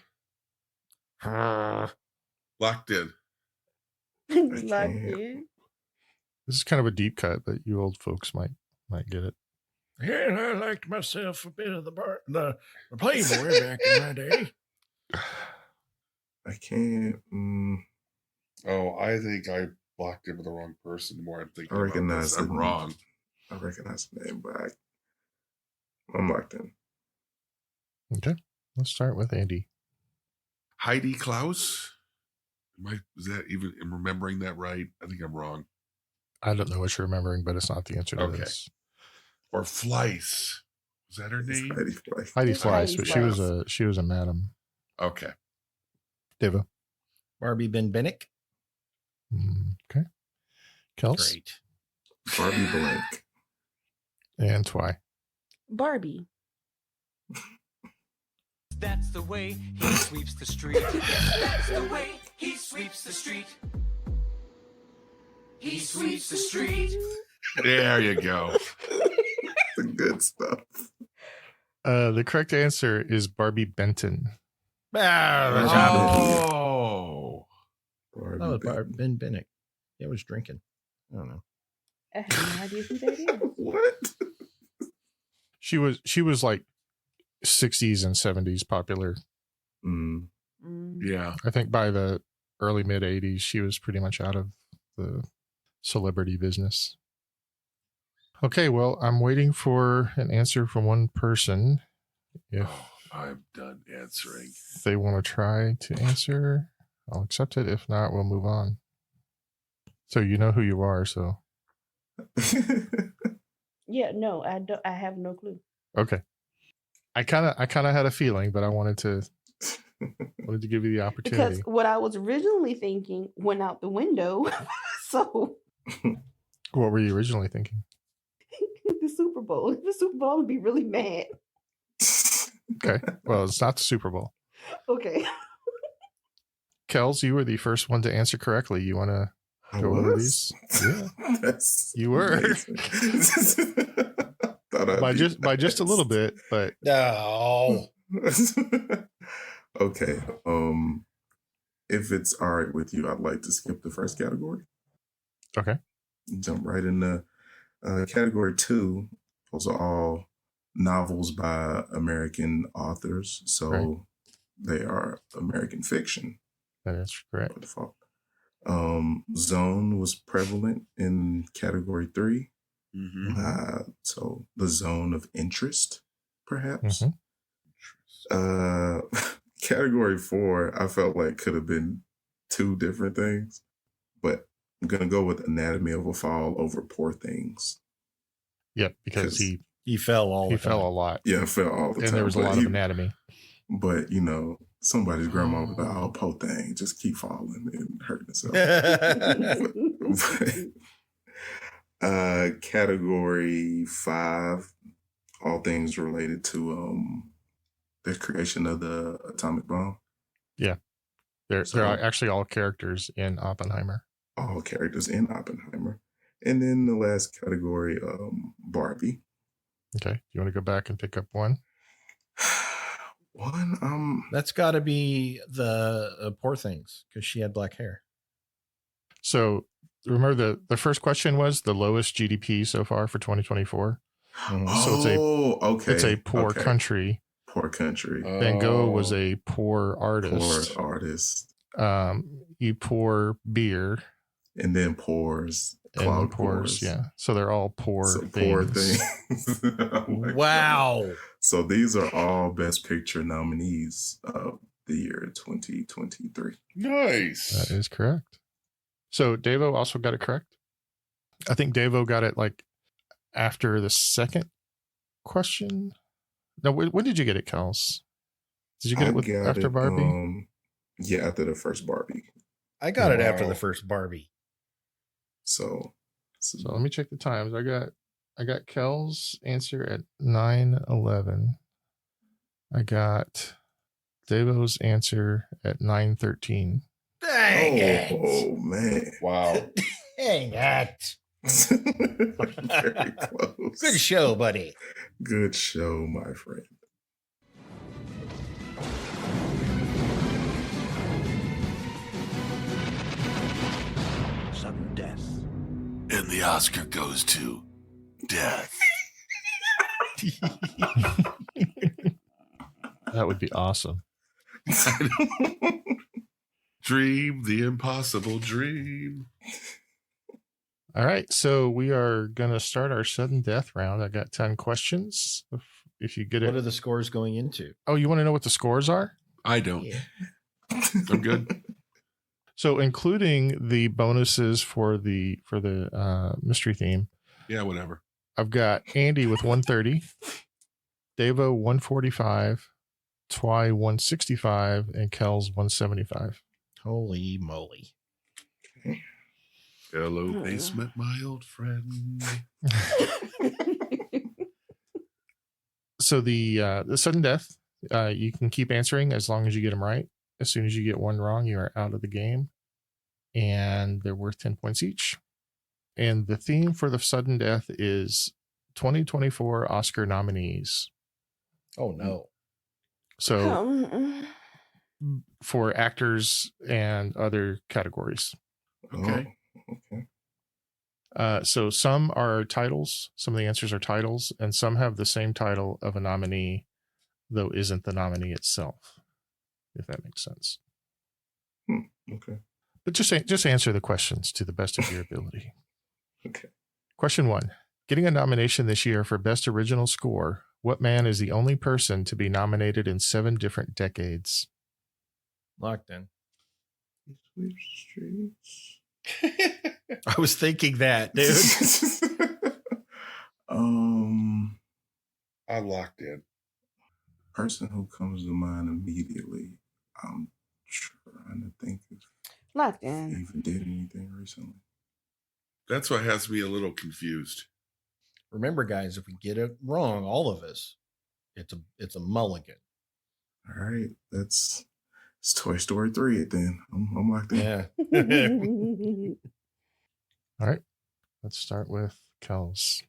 Locked in.
Locked
can't.
in.
This is kind of a deep cut, but you old folks might get it.
Yeah, and I liked myself a bit of the Playboy back in my day.
I can't.
Oh, I think I blocked in with the wrong person. The more I'm thinking
I
about
recognize
this, I'm
the
wrong.
I recognize the name, but I'm locked in.
Okay, let's start with Andy.
Heidi Klaus? Is that even, am I remembering that right? I think I'm wrong.
I don't know what you're remembering, but it's not the answer to
Okay.
this.
Or Fleiss. Was that her
It's
name?
Heidi Fleiss.
Heidi
It's
Fleiss,
Heidi
but
Fleiss.
she was a madam.
Okay.
Deva.
Barbie Ben Bennick.
Okay. Kels
Great.
Barbie Blank.
and Twy.
Barbie.
That's the way he sweeps the street. That's the way he sweeps the street. He sweeps the street.
There you go.
The good stuff.
The correct answer is Barbie Benton.
Oh.
Barbie
Oh,
Blank.
Ben Bennick. Yeah, was drinking. I don't know.
I have no idea who that is.
What?
She was like 60s and 70s popular.
Mm.
Yeah.
I think by the early mid 80s, she was pretty much out of the celebrity business. Okay, well, I'm waiting for an answer from one person. If
Oh, I'm done answering.
they want to try to answer, I'll accept it. If not, we'll move on. So you know who you are, so
Yeah, no, I don't. I have no clue.
okay. I kind of had a feeling, but I wanted to give you the opportunity.
Because what I was originally thinking went out the window. So
What were you originally thinking?
the Super Bowl. The Super Bowl would be really mad.
Okay, well, it's not the Super Bowl.
Okay.
Kels, you were the first one to answer correctly. You want to
I
go over
was?
these? Yeah.
That's
You were.
amazing. Thought I'd
by
be
just a little bit, but
No.
Okay. If it's all right with you, I'd like to skip the first category.
okay.
Jump right into category 2. Those are all novels by American authors, so
Right.
they are American fiction
That is correct.
by default. Zone was prevalent in category 3. So the zone of interest, perhaps. Category 4, I felt like could have been 2 different things, but I'm gonna go with Anatomy of a Fall over Poor Things.
Yep, because he
fell
a lot.
Yeah, fell all the time.
And there was a lot of anatomy.
But somebody's grandma was like, "Oh, poor thing, just keep falling and hurting itself." Category 5, all things related to the creation of the atomic bomb.
Yeah, they're actually all characters in Oppenheimer.
All characters in Oppenheimer, and then the last category, Barbie.
Okay, you want to go back and pick up one?
That's got to be the Poor Things because she had black hair.
So remember the first question was the lowest GDP so far for 2024.
So
it's a poor country.
Poor country.
Van Gogh was a poor artist.
Poor artist.
You pour beer.
And then pours.
And pours. Yeah. So they're all poor things.
Poor things.
Wow.
God. So these are all Best Picture nominees of the year 2023.
Nice.
That is correct. So Davo also got it correct. I think Davo got it like after the second question. No, when did you get it, Kels? Did you get it after Barbie?
Yeah, after the first Barbie.
I got it after the first Barbie.
So
let me check the times. I got Kel's answer at 9:11. I got Davo's answer at 9:13.
Dang it.
Oh man.
Wow.
Dang it.
Very close.
Good show, buddy.
Good show, my friend.
Sudden death.
And the Oscar goes to death.
That would be awesome.
Dream the impossible dream.
All right, so we are going to start our sudden death round. I got 10 questions. If you get it.
What are the scores going into?
Oh, you want to know what the scores are?
I don't. Yeah. I'm good.
So including the bonuses for the mystery theme.
Yeah, whatever.
I've got Andy with 130, Davo 145, Twy 165, and Kel's 175.
Holy moly.
Hello, basement, my old friend.
So the sudden death, you can keep answering as long as you get them right. As soon as you get one wrong, you are out of the game. And they're worth 10 points each. And the theme for the sudden death is 2024 Oscar nominees.
Oh, no.
So for actors and other categories.
Okay.
So some are titles. Some of the answers are titles, and some have the same title of a nominee, though isn't the nominee itself, if that makes sense.
Okay.
But just answer the questions to the best of your ability.
Okay.
Question 1. Getting a nomination this year for Best Original Score, what man is the only person to be nominated in 7 different decades?
Locked in.
Sweep streets.
I was thinking that, dude.
I locked in.
Person who comes to mind immediately. I'm trying to think if
locked in.
he even did anything recently.
That's what has me a little confused.
Remember, guys, if we get it wrong, all of us, it's a mulligan.
All right, it's Toy Story 3 then. I'm locked in.
Yeah.
All right. Let's start with Kels.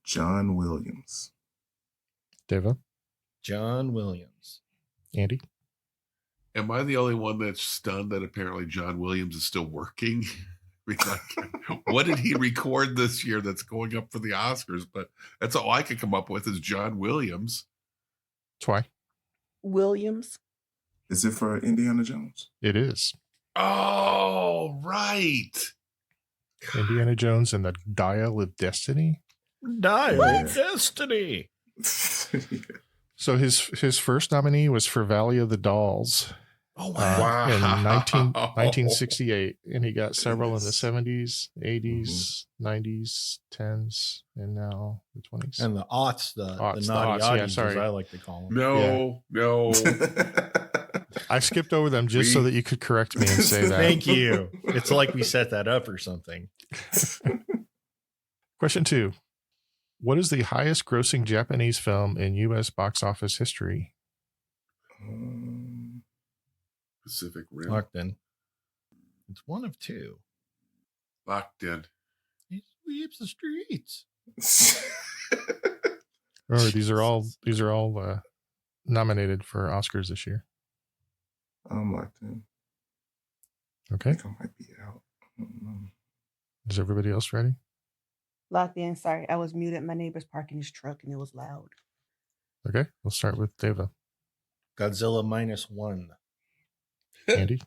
John Williams.
Deva.
John Williams.
Andy.
Am I the only one that's stunned that apparently John Williams is still working? What did he record this year that's going up for the Oscars? But that's all I could come up with is John Williams.
Twy.
Williams.
Is it for Indiana Jones?
It is.
Oh, right.
Indiana Jones and the Dial of Destiny.
Dial
What?
Destiny.
So his first nominee was for Valley of the Dolls.
Oh
Wow.
In 1968, and he got several in the 70s, 80s, 90s, 10s, and now the 20s.
And the aughts, the
Aughts, the
naughty
aughts, yeah,
oddies,
sorry.
as I like to call them.
No.
I skipped over them just so that you could correct me and say that.
Thank you. It's like we set that up or something.
Question 2. What is the highest grossing Japanese film in U.S. box office history?
Pacific Rim.
Locked in. It's one of two.
Locked in.
He sweeps the streets.
Remember, these are all nominated for Oscars this year.
I'm locked in.
Okay.
I think I might be out. I don't know.
Is everybody else ready?
Locked in. Sorry, I was muted. My neighbor's parking his truck and it was loud.
Okay. We'll start with Deva.
Godzilla -1.
Andy?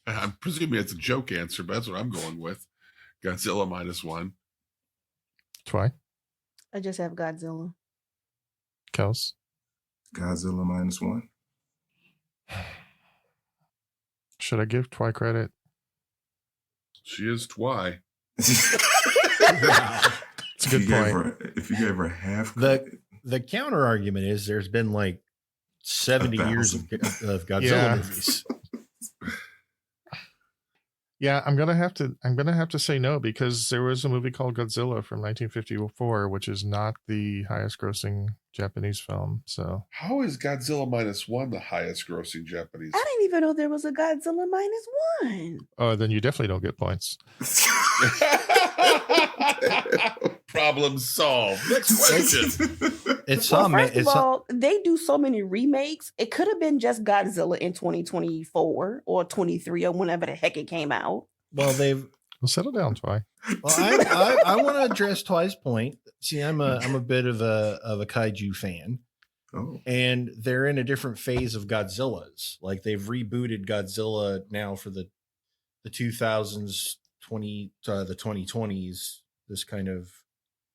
I'm presuming it's a joke answer, but that's what I'm going with. Godzilla -1.
Twy?
I just have Godzilla.
Kels?
Godzilla -1.
Should I give Twy credit?
She is Twy.
It's a good point.
If you gave her half
The
credit,
the counter argument is there's been like 70 years of Godzilla
Yeah.
movies.
Yeah, I'm gonna have to say no, because there was a movie called Godzilla from 1954, which is not the highest grossing Japanese film. So
How is Godzilla -1 the highest grossing Japanese?
I didn't even know there was a Godzilla -1.
then you definitely don't get points.
Problem solved. Next question.
It's
Well,
some
first of
it's
all, they do so many remakes. It could have been just Godzilla in 2024 or 23 or whenever the heck it came out.
well they've
Well, settle down, Twy.
well I want to address Twy's point. See, I'm a bit of a kaiju fan.
oh,
And they're in a different phase of Godzillas. Like they've rebooted Godzilla now for the 2000s, the 2020s, this kind of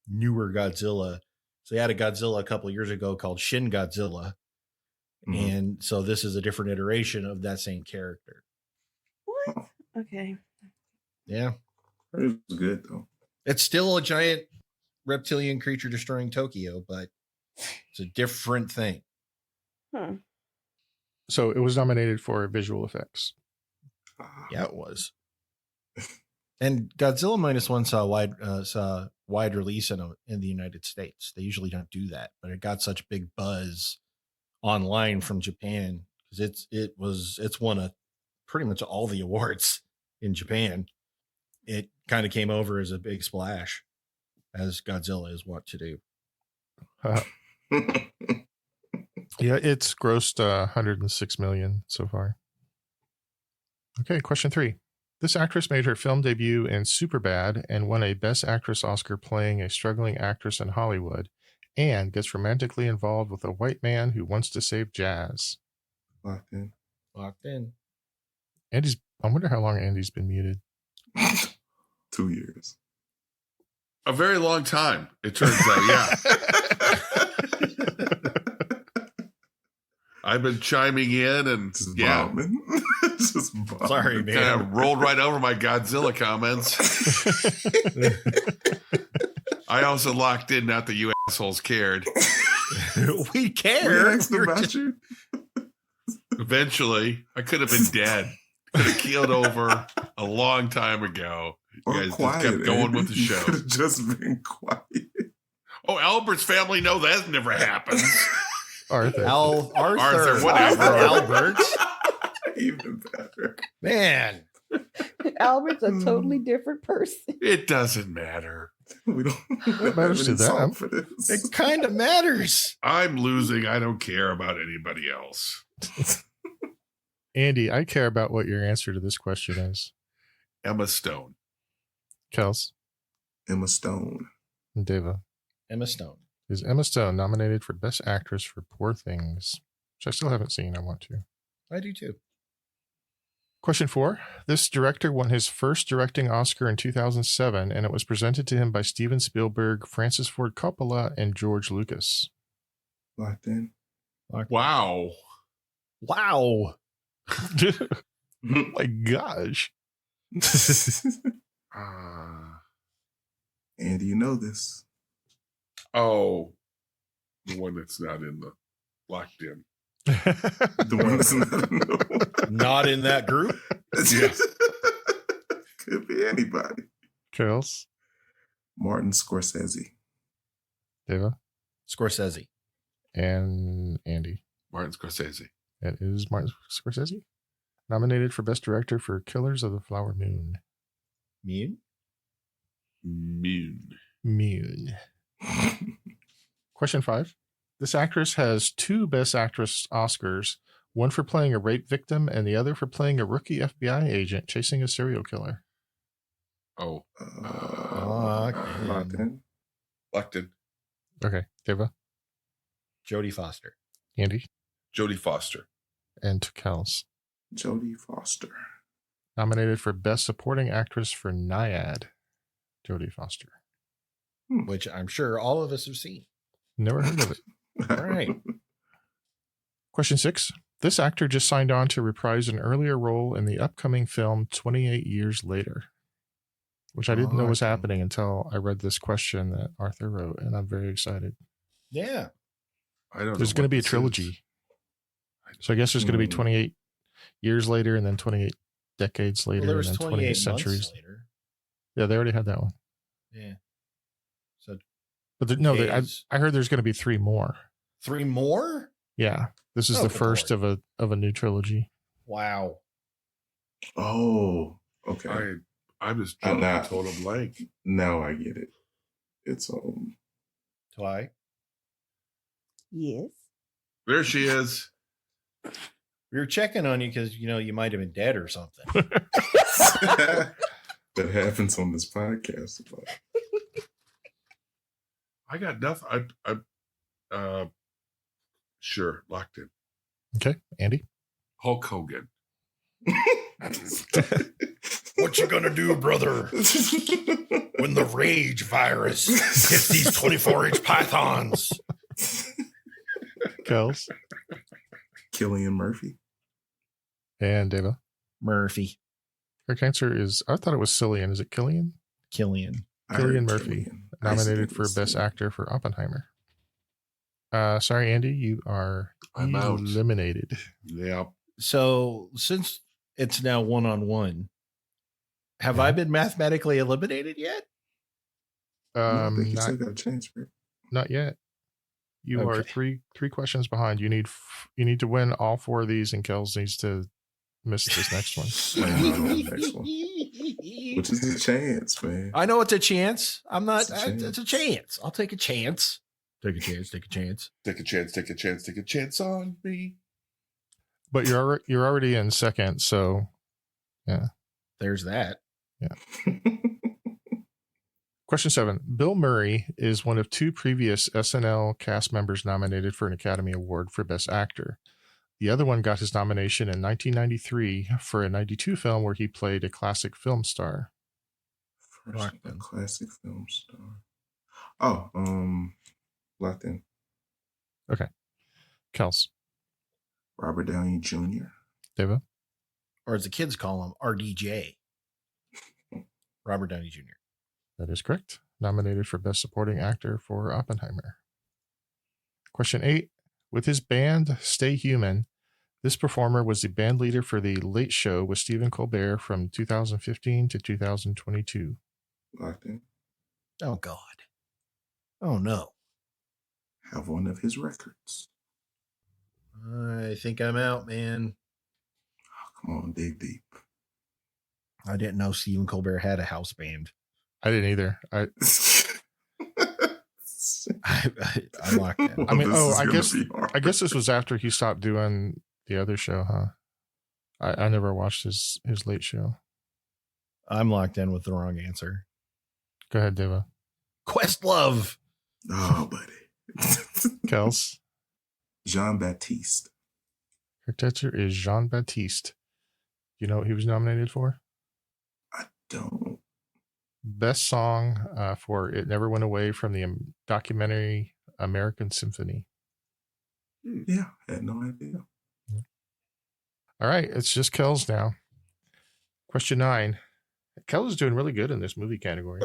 newer Godzilla. So they had a Godzilla a couple of years ago called Shin Godzilla.
mhm.
And so this is a different iteration of that same character.
What? Okay.
Yeah.
it was good though.
It's still a giant reptilian creature destroying Tokyo, but it's a different thing.
Hmm.
So it was nominated for visual effects.
Yeah, it was. And Godzilla -1 saw wide release in the United States. They usually don't do that, but it got such big buzz online from Japan because it's won a pretty much all the awards in Japan. It kind of came over as a big splash, as Godzilla is wont to do.
Yeah, it's grossed 106 million so far. Okay, question 3. This actress made her film debut in Superbad and won a Best Actress Oscar playing a struggling actress in Hollywood, and gets romantically involved with a white man who wants to save jazz.
Locked in.
Locked in.
I wonder how long Andy's been muted.
2 years.
A very long time, it turns out, yeah. I've been chiming in and
Just
yeah,
bombing. Just bombing.
Sorry, man.
kind of rolled right over my Godzilla comments. I also locked in, not that you assholes cared.
We
We
care.
asked about you.
Eventually, I could have been dead. Could have keeled over a long time ago. You
Or
guys
quiet.
just kept going
Andy.
with the
You
show.
could have just been quiet.
Oh, Albert's family, no, that never happens.
Arthur.
Arthur,
whatever.
Albert.
Even better.
Man.
Albert's a totally different person.
It doesn't matter.
We don't
What matters to
have any song
them?
for this.
It kind of matters.
I'm losing. I don't care about anybody else.
Andy, I care about what your answer to this question is.
Emma Stone.
Kels
Emma Stone.
and Deva.
Emma Stone.
Is Emma Stone nominated for Best Actress for Poor Things, which I still haven't seen. I want to.
I do too.
Question 4. This director won his first directing Oscar in 2007, and it was presented to him by Steven Spielberg, Francis Ford Coppola, and George Lucas.
Locked in.
Wow.
Wow.
My gosh.
Andy, you know this.
Oh, the one that's not in the locked in.
The one that's
Not in that group?
Yeah.
Could be anybody.
Kels,
Martin Scorsese.
Deva,
Scorsese.
and Andy.
Martin Scorsese.
It is Martin Scorsese. Nominated for Best Director for Killers of the Flower Moon.
Mew?
Moon. Question 5. This actress has 2 Best Actress Oscars, one for playing a rape victim and the other for playing a rookie FBI agent chasing a serial killer.
Oh.
Locked in.
Locked in.
Okay, Deva,
Jodie Foster.
Andy,
Jodie Foster.
and Kels.
Jodie Foster.
Nominated for Best Supporting Actress for Nyad, Jodie Foster.
Which I'm sure all of us have seen.
Never heard of it.
All right.
Question 6. This actor just signed on to reprise an earlier role in the upcoming film 28 Years Later, which I didn't know was happening until I read this question that Arthur wrote, and I'm very excited.
Yeah.
I don't know.
There's going to be a
what this
trilogy.
is.
So I guess there's going to be 28 years later and then 28 decades later
Well, there
and
was
then
28
28 centuries.
months later.
Yeah, they already had that one.
Yeah. So
But I heard there's going to be 3 more.
3 more?
Yeah. This is
Oh,
the
good
first of a new trilogy.
Wow.
Oh, okay.
I'm just
I'm
drawing a
not.
total blank.
Now I get it. It's
Twy?
Yes.
There she is.
We were checking on you because, you might have been dead or something.
that happens on this podcast.
I got nothing. I sure, locked in.
Okay. Andy?
Hulk Hogan.
What you gonna do, brother, when the rage virus hits these 24-inch pythons?
Kels?
Cillian Murphy.
And Deva?
Murphy.
Correct answer is, I thought it was Cillian. Is it Killian?
Killian.
Cillian Murphy. Nominated for Best Actor for Oppenheimer. Sorry, Andy, you are
I'm out.
eliminated.
Yeah.
So since it's now 1-on-1, have I been mathematically eliminated yet?
I think you
Not,
still got a chance for it.
not yet. You are
Okay.
three questions behind. You need to win all 4 of these, and Kels needs to miss this next one.
Next one. Which is a chance, man.
I know it's a chance. I'm not.
It's a chance.
It's a chance. I'll take a chance. Take a chance. Take a chance.
Take a chance, take a chance, take a chance on me.
But you're already in second, so yeah.
There's that.
Question 7. Bill Murray is one of 2 previous SNL cast members nominated for an Academy Award for Best Actor. The other one got his nomination in 1993 for a 92 film where he played a classic film star.
First, a classic film star. Oh, locked in.
Okay. Kels.
Robert Downey Jr.
Deva.
Or as the kids call him, RDJ. Robert Downey Jr.
That is correct. Nominated for Best Supporting Actor for Oppenheimer. Question 8. With his band Stay Human, this performer was the band leader for The Late Show with Stephen Colbert from 2015 to 2022.
Locked in.
Oh, God. Oh, no.
Have one of his records.
I think I'm out, man.
Come on, dig deep.
I didn't know Stephen Colbert had a house band.
I didn't either.
I'm locked in.
I mean,
This is
I
gonna
guess
be hard.
I guess this was after he stopped doing the other show, huh? I never watched his Late Show.
I'm locked in with the wrong answer.
Go ahead, Deva.
Questlove.
Oh, buddy.
Kels.
Jean Baptiste.
Her answer is Jean Baptiste. you know what he was nominated for?
I don't.
Best song for It Never Went Away from the documentary American Symphony.
Yeah, had no idea.
All right, it's just Kells now. Question 9. Kells is doing really good in this movie category.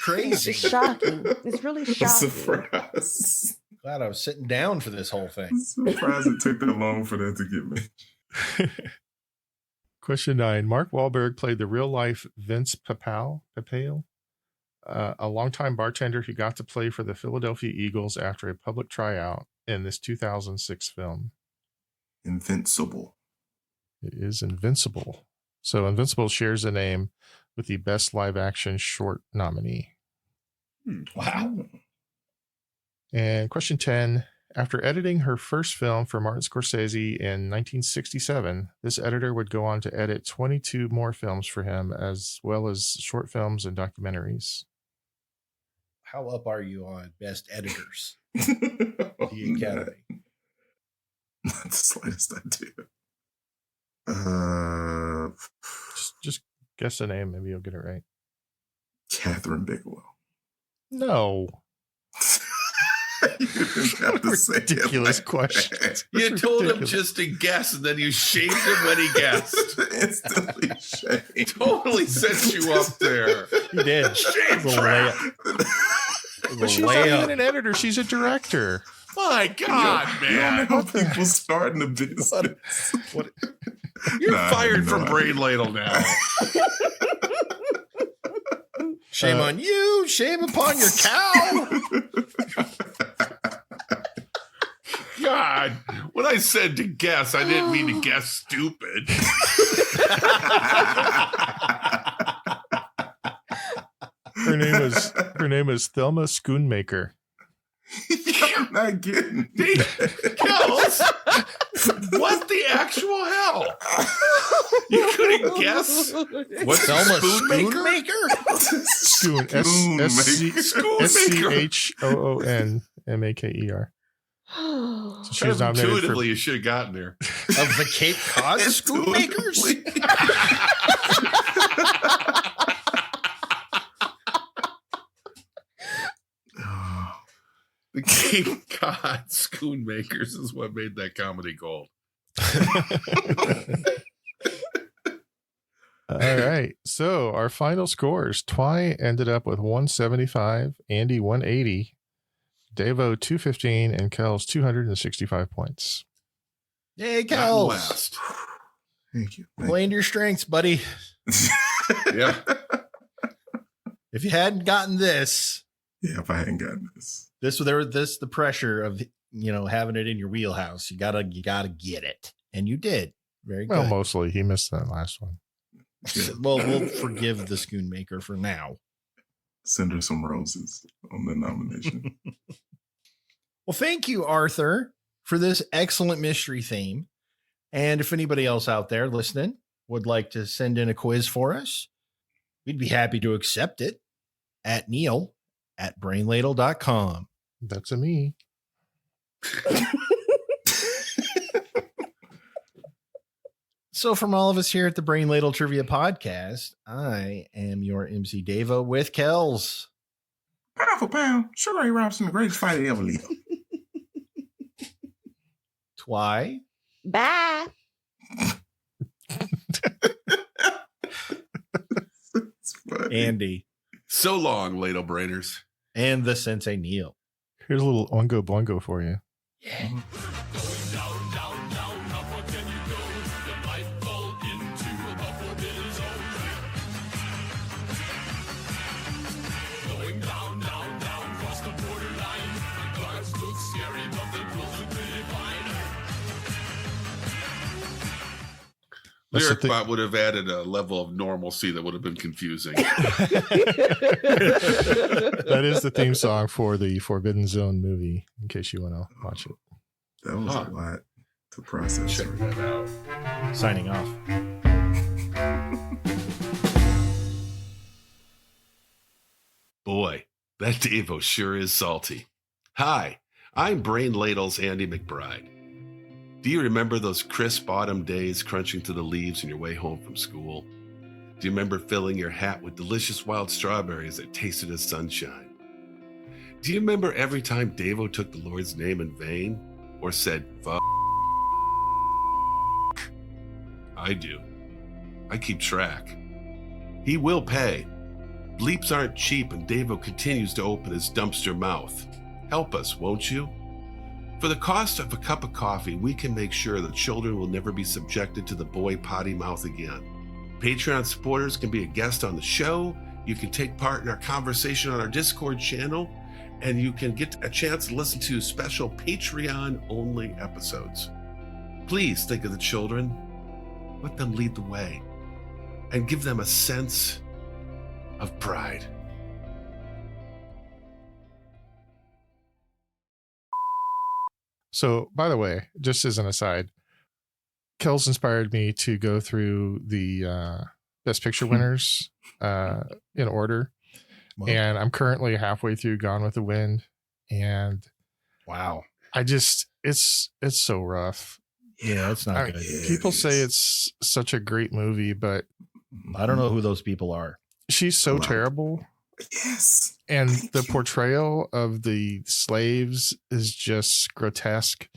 Crazy.
It's shocking. It's really
I'm
shocking.
surprised.
Glad I was sitting down for this whole thing.
I'm surprised it took that long for that to get mentioned.
Question 9. Mark Wahlberg played the real-life Vince Papale, a longtime bartender who got to play for the Philadelphia Eagles after a public tryout in this 2006 film.
Invincible.
It is Invincible. So Invincible shares a name with the Best Live Action Short nominee.
Wow.
And question 10. After editing her first film for Martin Scorsese in 1967, this editor would go on to edit 22 more films for him, as well as short films and documentaries.
How up are you on best editors?
Oh,
The Academy.
Not the slightest idea.
Just guess a name. Maybe you'll get it right.
Catherine Bigelow.
No.
You didn't have to say it
Ridiculous
like
question.
that.
You told him
ridiculous.
just to guess, and then you shamed him when he guessed.
Instantly shame.
Totally set you up there.
He did.
Shame
It was a
trap.
layup. It
But
was
she's
a
not even
layup.
an editor. She's a director.
My God,
You don't
man.
know people starting a business.
You're
Nah,
fired
no,
from
I-
Brain Ladle now.
Shame on you. Shame upon your cow.
God, when I said to guess, I didn't mean to guess stupid.
Her name is Thelma Schoonmaker.
I'm not getting
Kells, what the actual hell? You couldn't guess? What's
Thelma
Spoonmaker?
Schoon. SCHOONMAKER. So she was nominated for
Intuitively, you should have gotten there.
Of the Cape Cod Schoonmakers?
The Cape Cod Schoonmakers is what made that comedy gold.
All right. So our final scores. Twy ended up with 175, Andy 180, Davo 215, and Kells 265 points.
Hey,
Not
Kells.
last.
Thank you.
Playing to your strengths, buddy.
Yeah.
If you hadn't gotten this,
Yeah, if I hadn't gotten this.
the pressure of having it in your wheelhouse. You gotta get it. And you did. Very
Well,
good.
mostly he missed that last one.
Well, we'll forgive the Schoonmaker for now.
Send her some roses on the nomination.
Well, thank you, Arthur, for this excellent mystery theme. And if anybody else out there listening would like to send in a quiz for us, we'd be happy to accept it at neil@brainladle.com.
That's a me.
So from all of us here at the Brain Ladle Trivia Podcast, I am your MC Davo with Kells.
Pound for pound, Sugar Ray Robinson, the greatest fighter ever lived.
Twy.
Bye.
Andy.
So long, Ladle Brainers.
And the Sensei Neil.
Here's a little Ongo Blongo for you. That's the thing.
Lyricbot would have added a level of normalcy that would have been confusing.
That is the theme song for the Forbidden Zone movie, in case you want to watch it.
That was a lot to process.
Check that out.
Signing off.
Boy, that Davo sure is salty. Hi, I'm Brain Ladle's Andy McBride. Do you remember those crisp autumn days crunching through the leaves on your way home from school? Do you remember filling your hat with delicious wild strawberries that tasted as sunshine? Do you remember every time Davo took the Lord's name in vain or said, fuck? I do. I keep track. He will pay. Bleeps aren't cheap, and Davo continues to open his dumpster mouth. Help us, won't you? For the cost of a cup of coffee, we can make sure that children will never be subjected to the boy potty mouth again. Patreon supporters can be a guest on the show. You can take part in our conversation on our Discord channel, and you can get a chance to listen to special Patreon-only episodes. Please think of the children. Let them lead the way, and give them a sense of pride.
So, by the way, just as an aside, Kel's inspired me to go through the Best Picture winners in order.
Wow.
And I'm currently halfway through Gone with the Wind. And
Wow.
I just, it's so rough.
Yeah, it's not
I mean,
good.
people say it's such a great movie, but
I don't know who those people are.
she's so terrible.
Yes.
And the portrayal of the slaves is just grotesque.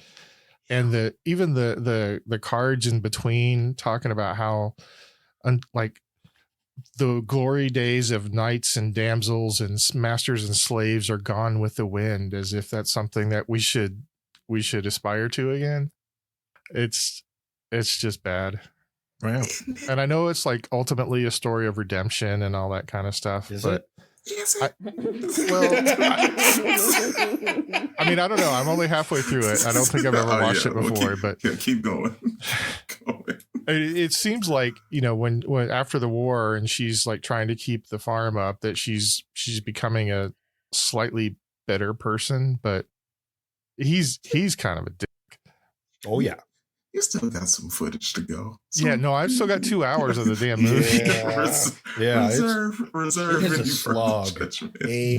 And even the cards in between talking about how like the glory days of knights and damsels and masters and slaves are gone with the wind, as if that's something that we should aspire to again. It's just bad.
Wow.
And I know it's like ultimately a story of redemption and all that kind of stuff.
Is
but
it?
Yes.
I mean, I don't know. I'm only halfway through it. I don't think I've ever watched it before, but
keep going.
It seems like, when after the war and she's like trying to keep the farm up, that she's becoming a slightly better person, but he's kind of a dick.
Oh yeah.
You still got some footage to go.
Yeah, no, I've still got 2 hours of the damn movie.
Yeah,
reserve.
It's a slog.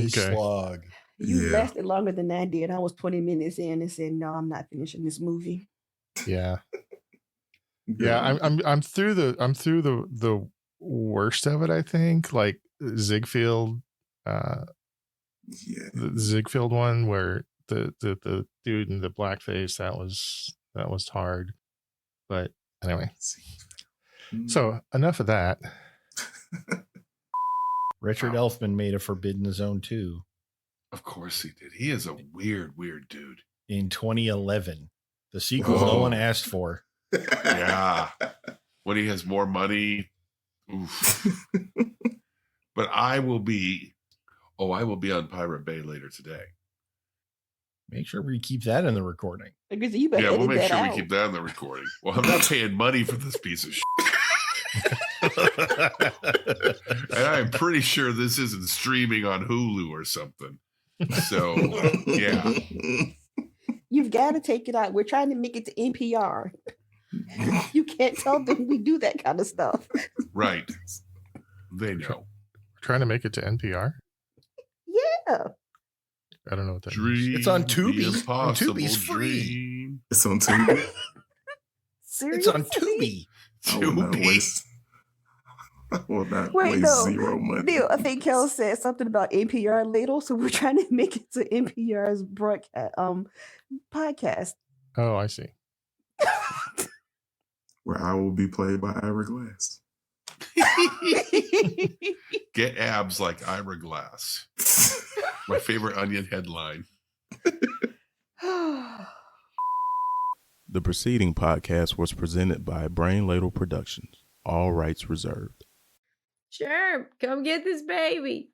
Slog.
You lasted longer than I did. I was 20 minutes in and said, "No, I'm not finishing this movie."
Yeah. Yeah, I'm through the worst of it, I think. Like Ziegfeld, the Ziegfeld one where the dude in the blackface, that was hard. But anyway. So enough of that.
Richard Elfman made a Forbidden Zone 2.
Of course he did. He is a weird dude.
In 2011. The sequel no one asked for.
Yeah. When he has more money. Oof. But I will be on Pirate Bay later today.
Make sure we keep that in the recording.
Because you better
Yeah, we'll
edit
make
that
sure
out.
we keep that in the recording. Well, I'm not paying money for this piece of shit. And I'm pretty sure this isn't streaming on Hulu or something. So, yeah.
You've got to take it out. We're trying to make it to NPR. You can't tell them we do that kind of stuff.
Right. They know.
We're trying to make it to NPR.
Yeah.
I don't know what that
Dream
It's on
the
Tubi. And
impossible
Tubi's free.
dream.
It's on Tubi.
Seriously?
It's on Tubi.
I will not
Tubi.
waste. I will not
Wait,
waste
no.
zero money.
Neil, I think Kel said something about NPR later, so we're trying to make it to NPR's broadcast podcast.
Oh, I see.
Where I will be played by Ira Glass.
Get abs like Ira Glass. My favorite Onion headline.
The preceding podcast was presented by Brain Ladle Productions. All rights reserved.
Sure, come get this baby.